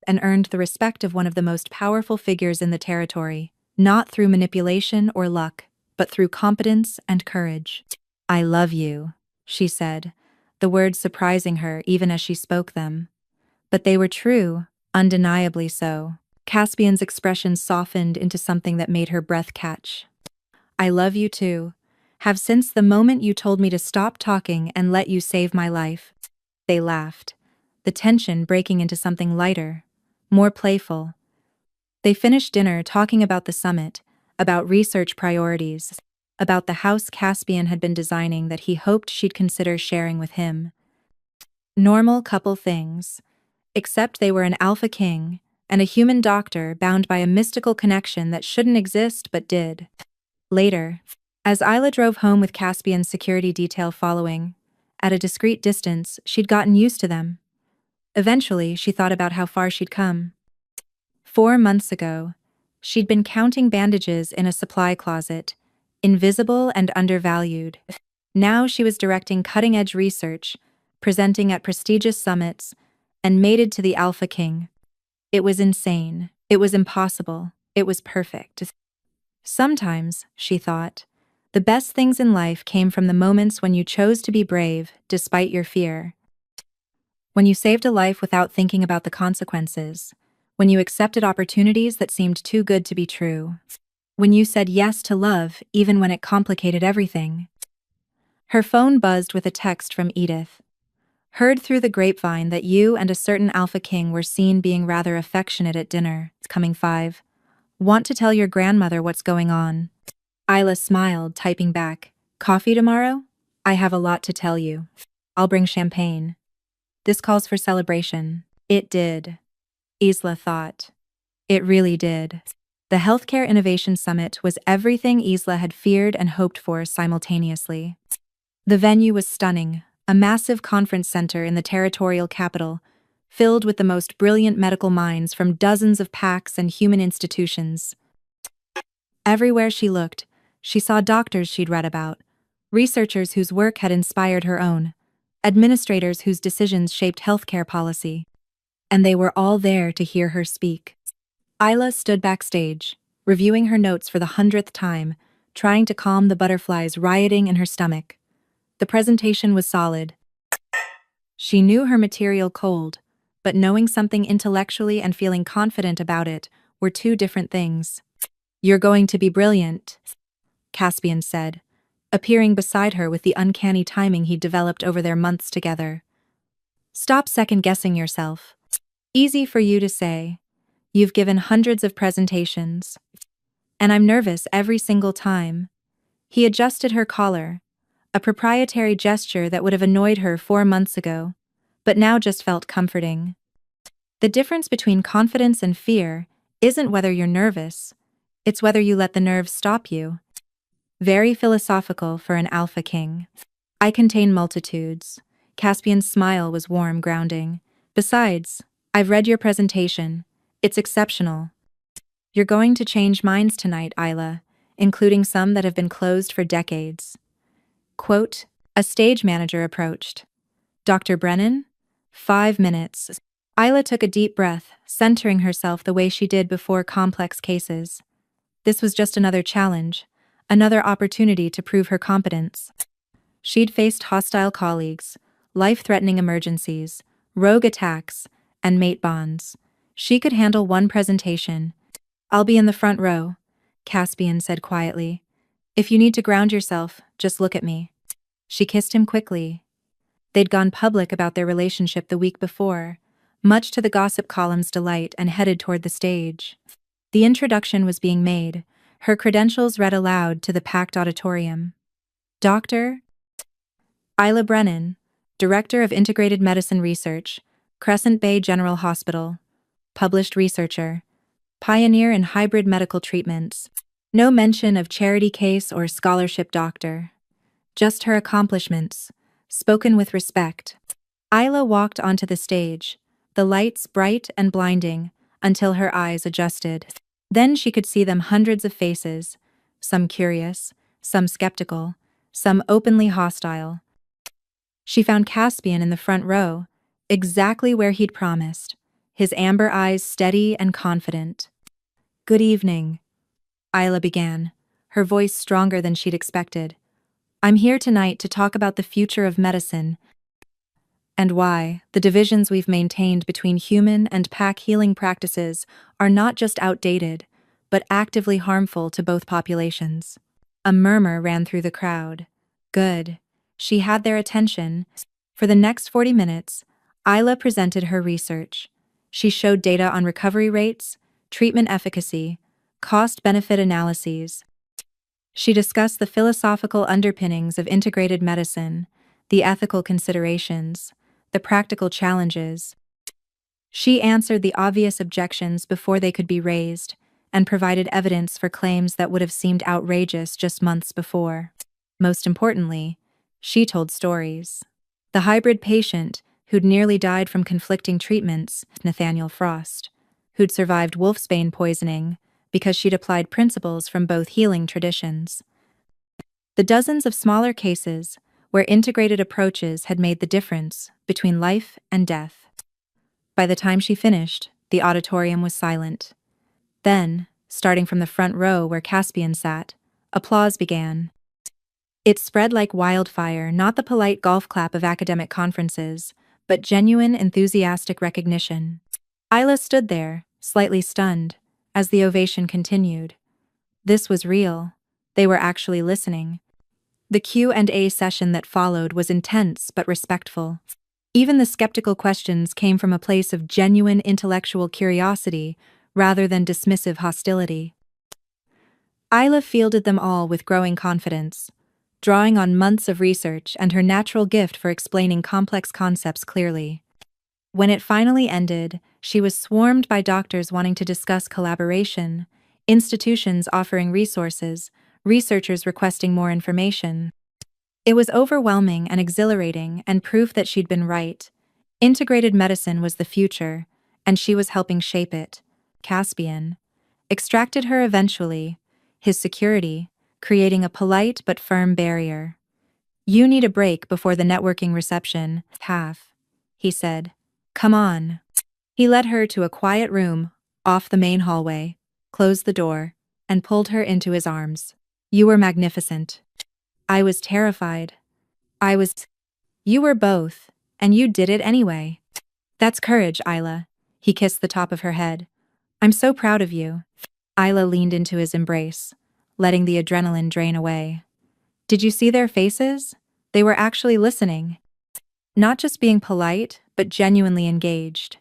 and earned the respect of one of the most powerful figures in the territory, not through manipulation or luck, but through competence and courage. I love you, she said, the words surprising her even as she spoke them. But they were true, undeniably so. Caspian's expression softened into something that made her breath catch. I love you too, Have since the moment you told me to stop talking and let you save my life. They laughed, the tension breaking into something lighter, more playful. They finished dinner talking about the summit, about research priorities, about the house Caspian had been designing that he hoped she'd consider sharing with him. Normal couple things. Except they were an alpha king and a human doctor bound by a mystical connection that shouldn't exist but did. Later, as Isla drove home with Caspian's security detail following, at a discreet distance, she'd gotten used to them. Eventually, she thought about how far she'd come. 4 months ago, she'd been counting bandages in a supply closet, invisible and undervalued. Now she was directing cutting-edge research, presenting at prestigious summits, and mated to the Alpha King. It was insane. It was impossible. It was perfect. Sometimes, she thought, the best things in life came from the moments when you chose to be brave, despite your fear. When you saved a life without thinking about the consequences. When you accepted opportunities that seemed too good to be true. When you said yes to love, even when it complicated everything. Her phone buzzed with a text from Edith. Heard through the grapevine that you and a certain Alpha King were seen being rather affectionate at dinner. It's coming 5. Want to tell your grandmother what's going on. Isla smiled, typing back. Coffee tomorrow? I have a lot to tell you. I'll bring champagne. This calls for celebration. It did. Isla thought. It really did. The Healthcare Innovation Summit was everything Isla had feared and hoped for simultaneously. The venue was stunning, a massive conference center in the territorial capital, filled with the most brilliant medical minds from dozens of PACs and human institutions. Everywhere she looked, she saw doctors she'd read about, researchers whose work had inspired her own, administrators whose decisions shaped healthcare policy. And they were all there to hear her speak. Isla stood backstage, reviewing her notes for the 100th time, trying to calm the butterflies rioting in her stomach. The presentation was solid. She knew her material cold, but knowing something intellectually and feeling confident about it were two different things. You're going to be brilliant, Caspian said, appearing beside her with the uncanny timing he'd developed over their months together. Stop second-guessing yourself. Easy for you to say. You've given hundreds of presentations. And I'm nervous every single time. He adjusted her collar, a proprietary gesture that would have annoyed her 4 months ago, but now just felt comforting. The difference between confidence and fear isn't whether you're nervous, it's whether you let the nerves stop you. Very philosophical for an Alpha King. I contain multitudes. Caspian's smile was warm, grounding. Besides, I've read your presentation. It's exceptional. You're going to change minds tonight, Isla, including some that have been closed for decades. Quote, a stage manager approached. Dr. Brennan? 5 minutes. Isla took a deep breath, centering herself the way she did before complex cases. This was just another challenge, another opportunity to prove her competence. She'd faced hostile colleagues, life-threatening emergencies, rogue attacks, and mate bonds. She could handle one presentation. I'll be in the front row, Caspian said quietly. If you need to ground yourself, just look at me. She kissed him quickly. They'd gone public about their relationship the week before, much to the gossip column's delight, and headed toward the stage. The introduction was being made, her credentials read aloud to the packed auditorium. Dr. Isla Brennan, Director of Integrated Medicine Research, Crescent Bay General Hospital, published researcher, pioneer in hybrid medical treatments. No mention of charity case or scholarship doctor. Just her accomplishments, spoken with respect. Isla walked onto the stage, the lights bright and blinding, until her eyes adjusted. Then she could see them hundreds of faces, some curious, some skeptical, some openly hostile. She found Caspian in the front row, exactly where he'd promised, his amber eyes steady and confident. Good evening, Isla began, her voice stronger than she'd expected. I'm here tonight to talk about the future of medicine and why the divisions we've maintained between human and pack healing practices are not just outdated, but actively harmful to both populations. A murmur ran through the crowd. Good. She had their attention. For the next 40 minutes, Isla presented her research. She showed data on recovery rates, treatment efficacy, cost-benefit analyses. She discussed the philosophical underpinnings of integrated medicine, the ethical considerations, the practical challenges. She answered the obvious objections before they could be raised, and provided evidence for claims that would have seemed outrageous just months before. Most importantly, she told stories. The hybrid patient, who'd nearly died from conflicting treatments, Nathaniel Frost, who'd survived wolfsbane poisoning because she'd applied principles from both healing traditions. The dozens of smaller cases where integrated approaches had made the difference between life and death. By the time she finished, the auditorium was silent. Then, starting from the front row where Caspian sat, applause began. It spread like wildfire, not the polite golf clap of academic conferences, but genuine, enthusiastic recognition. Isla stood there, slightly stunned, as the ovation continued. This was real. They were actually listening. The Q&A session that followed was intense but respectful. Even the skeptical questions came from a place of genuine intellectual curiosity rather than dismissive hostility. Isla fielded them all with growing confidence, drawing on months of research and her natural gift for explaining complex concepts clearly. When it finally ended, she was swarmed by doctors wanting to discuss collaboration, institutions offering resources, researchers requesting more information. It was overwhelming and exhilarating and proof that she'd been right. Integrated medicine was the future, and she was helping shape it. Caspian extracted her eventually, his security, creating a polite but firm barrier. "You need a break before the networking reception, half," he said. "Come on." He led her to a quiet room, off the main hallway, closed the door, and pulled her into his arms. "You were magnificent." "I was terrified." "You were both, and you did it anyway." "That's courage, Isla." He kissed the top of her head. "I'm so proud of you." Isla leaned into his embrace, letting the adrenaline drain away. Did you see their faces? They were actually listening. Not just being polite, but genuinely engaged.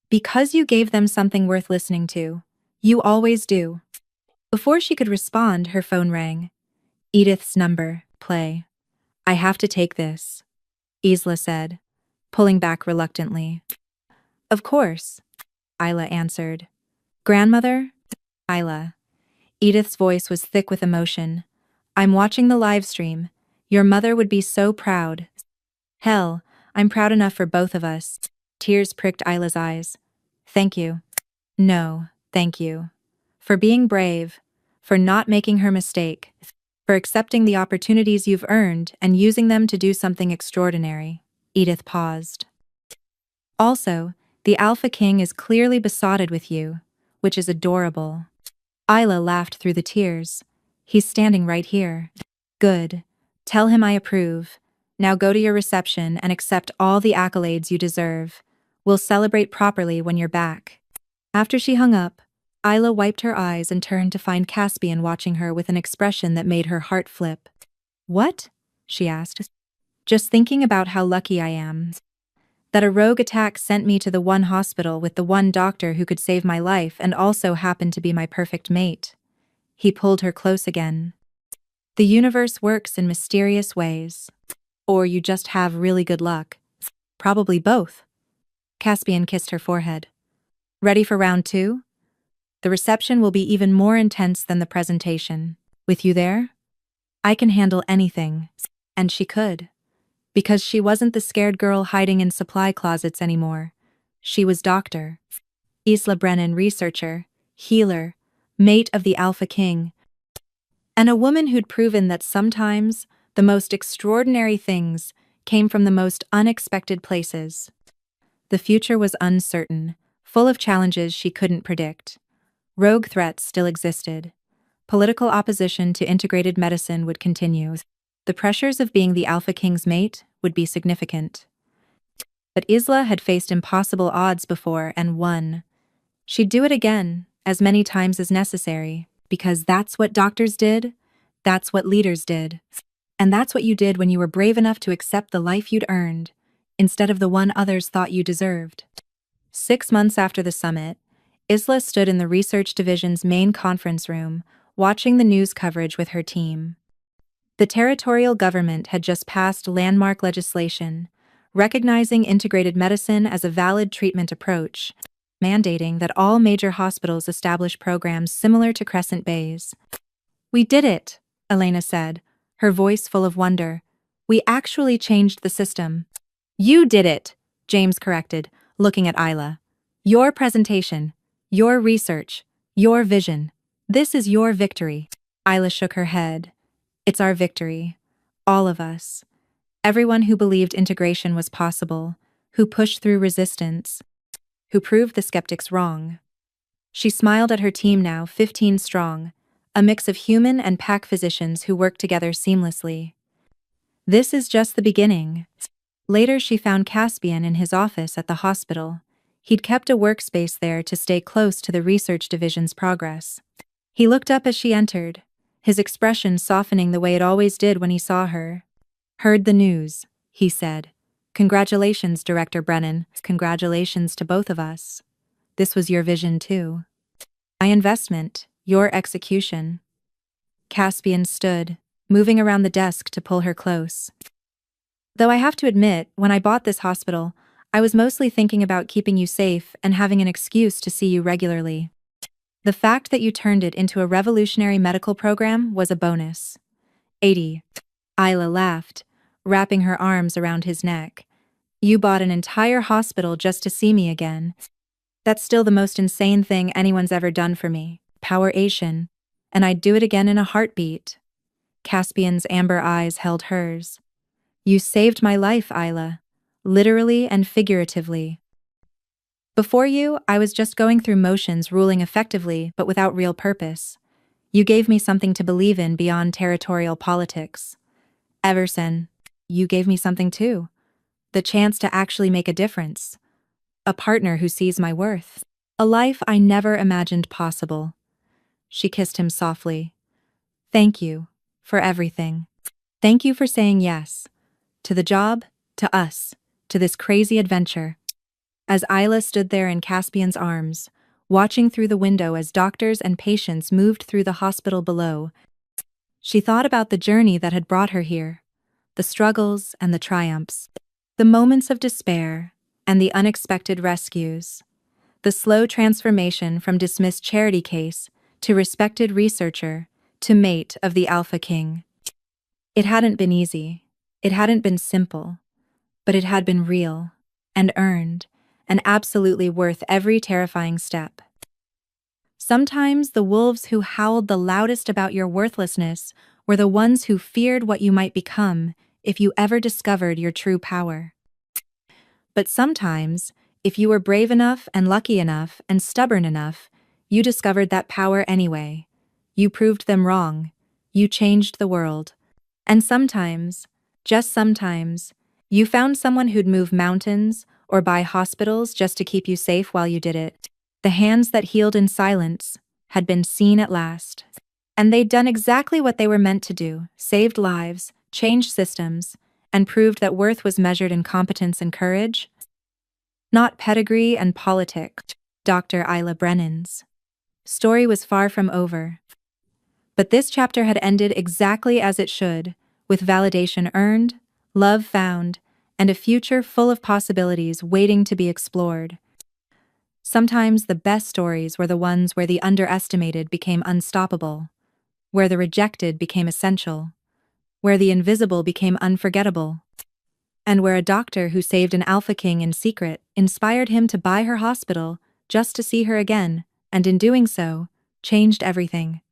"Because you gave them something worth listening to. You always do." Before she could respond, her phone rang. "Edith's number, play." "I have to take this," Isla said, pulling back reluctantly. "Of course," Isla answered. "Grandmother?" "Isla." Edith's voice was thick with emotion. "I'm watching the live stream. Your mother would be so proud." "Hell, I'm proud enough for both of us." Tears pricked Isla's eyes. "Thank you." "No, thank you. For being brave, for not making her mistake, for accepting the opportunities you've earned and using them to do something extraordinary." Edith paused. "Also, the Alpha King is clearly besotted with you, which is adorable." Isla laughed through the tears. "He's standing right here." "Good. Tell him I approve. Now go to your reception and accept all the accolades you deserve. We'll celebrate properly when you're back." After she hung up, Isla wiped her eyes and turned to find Caspian watching her with an expression that made her heart flip. "What?" she asked. "Just thinking about how lucky I am. That a rogue attack sent me to the one hospital with the one doctor who could save my life and also happened to be my perfect mate." He pulled her close again. "The universe works in mysterious ways. Or you just have really good luck." "Probably both." Caspian kissed her forehead. "Ready for round 2? The reception will be even more intense than the presentation. With you there? I can handle anything." And she could. Because she wasn't the scared girl hiding in supply closets anymore. She was Dr. Isla Brennan, researcher, healer, mate of the Alpha King, and a woman who'd proven that sometimes the most extraordinary things came from the most unexpected places. The future was uncertain, full of challenges she couldn't predict. Rogue threats still existed. Political opposition to integrated medicine would continue. The pressures of being the Alpha King's mate would be significant. But Isla had faced impossible odds before and won. She'd do it again, as many times as necessary, because that's what doctors did. That's what leaders did. And that's what you did when you were brave enough to accept the life you'd earned, instead of the one others thought you deserved. 6 months after the summit, Isla stood in the research division's main conference room, watching the news coverage with her team. The territorial government had just passed landmark legislation, recognizing integrated medicine as a valid treatment approach, mandating that all major hospitals establish programs similar to Crescent Bay's. "We did it," Elena said, her voice full of wonder. "We actually changed the system." "You did it," James corrected, looking at Isla. "Your presentation, your research, your vision. This is your victory." Isla shook her head. "It's our victory. All of us. Everyone who believed integration was possible, who pushed through resistance, who proved the skeptics wrong." She smiled at her team now, 15 strong, a mix of human and pack physicians who worked together seamlessly. This is just the beginning. Later she found Caspian in his office at the hospital. He'd kept a workspace there to stay close to the research division's progress. He looked up as she entered, his expression softening the way it always did when he saw her. "Heard the news," he said. "Congratulations, Director Brennan. Congratulations to both of us. This was your vision too. My investment, your execution." Caspian stood, moving around the desk to pull her close. "Though I have to admit, when I bought this hospital, I was mostly thinking about keeping you safe and having an excuse to see you regularly. The fact that you turned it into a revolutionary medical program was a bonus." 80. Isla laughed, wrapping her arms around his neck. "You bought an entire hospital just to see me again. That's still the most insane thing anyone's ever done for me. Power Asian. And I'd do it again in a heartbeat." Caspian's amber eyes held hers. "You saved my life, Isla. Literally and figuratively. Before you, I was just going through motions, ruling effectively but without real purpose. You gave me something to believe in beyond territorial politics. Everson, you gave me something too. The chance to actually make a difference. A partner who sees my worth. A life I never imagined possible." She kissed him softly. "Thank you for everything. Thank you for saying yes. To the job, to us, to this crazy adventure." As Isla stood there in Caspian's arms, watching through the window as doctors and patients moved through the hospital below, she thought about the journey that had brought her here, the struggles and the triumphs, the moments of despair and the unexpected rescues, the slow transformation from dismissed charity case to respected researcher to mate of the Alpha King. It hadn't been easy, it hadn't been simple, but it had been real and earned and absolutely worth every terrifying step. Sometimes the wolves who howled the loudest about your worthlessness were the ones who feared what you might become if you ever discovered your true power. But sometimes, if you were brave enough and lucky enough and stubborn enough, you discovered that power anyway. You proved them wrong. You changed the world. And sometimes, just sometimes, you found someone who'd move mountains or buy hospitals just to keep you safe while you did it. The hands that healed in silence had been seen at last. And they'd done exactly what they were meant to do, saved lives, changed systems, and proved that worth was measured in competence and courage, not pedigree and politics. Dr. Isla Brennan's story was far from over. But this chapter had ended exactly as it should, with validation earned, love found, and a future full of possibilities waiting to be explored. Sometimes the best stories were the ones where the underestimated became unstoppable, where the rejected became essential, where the invisible became unforgettable, and where a doctor who saved an Alpha King in secret inspired him to buy her hospital just to see her again, and in doing so, changed everything.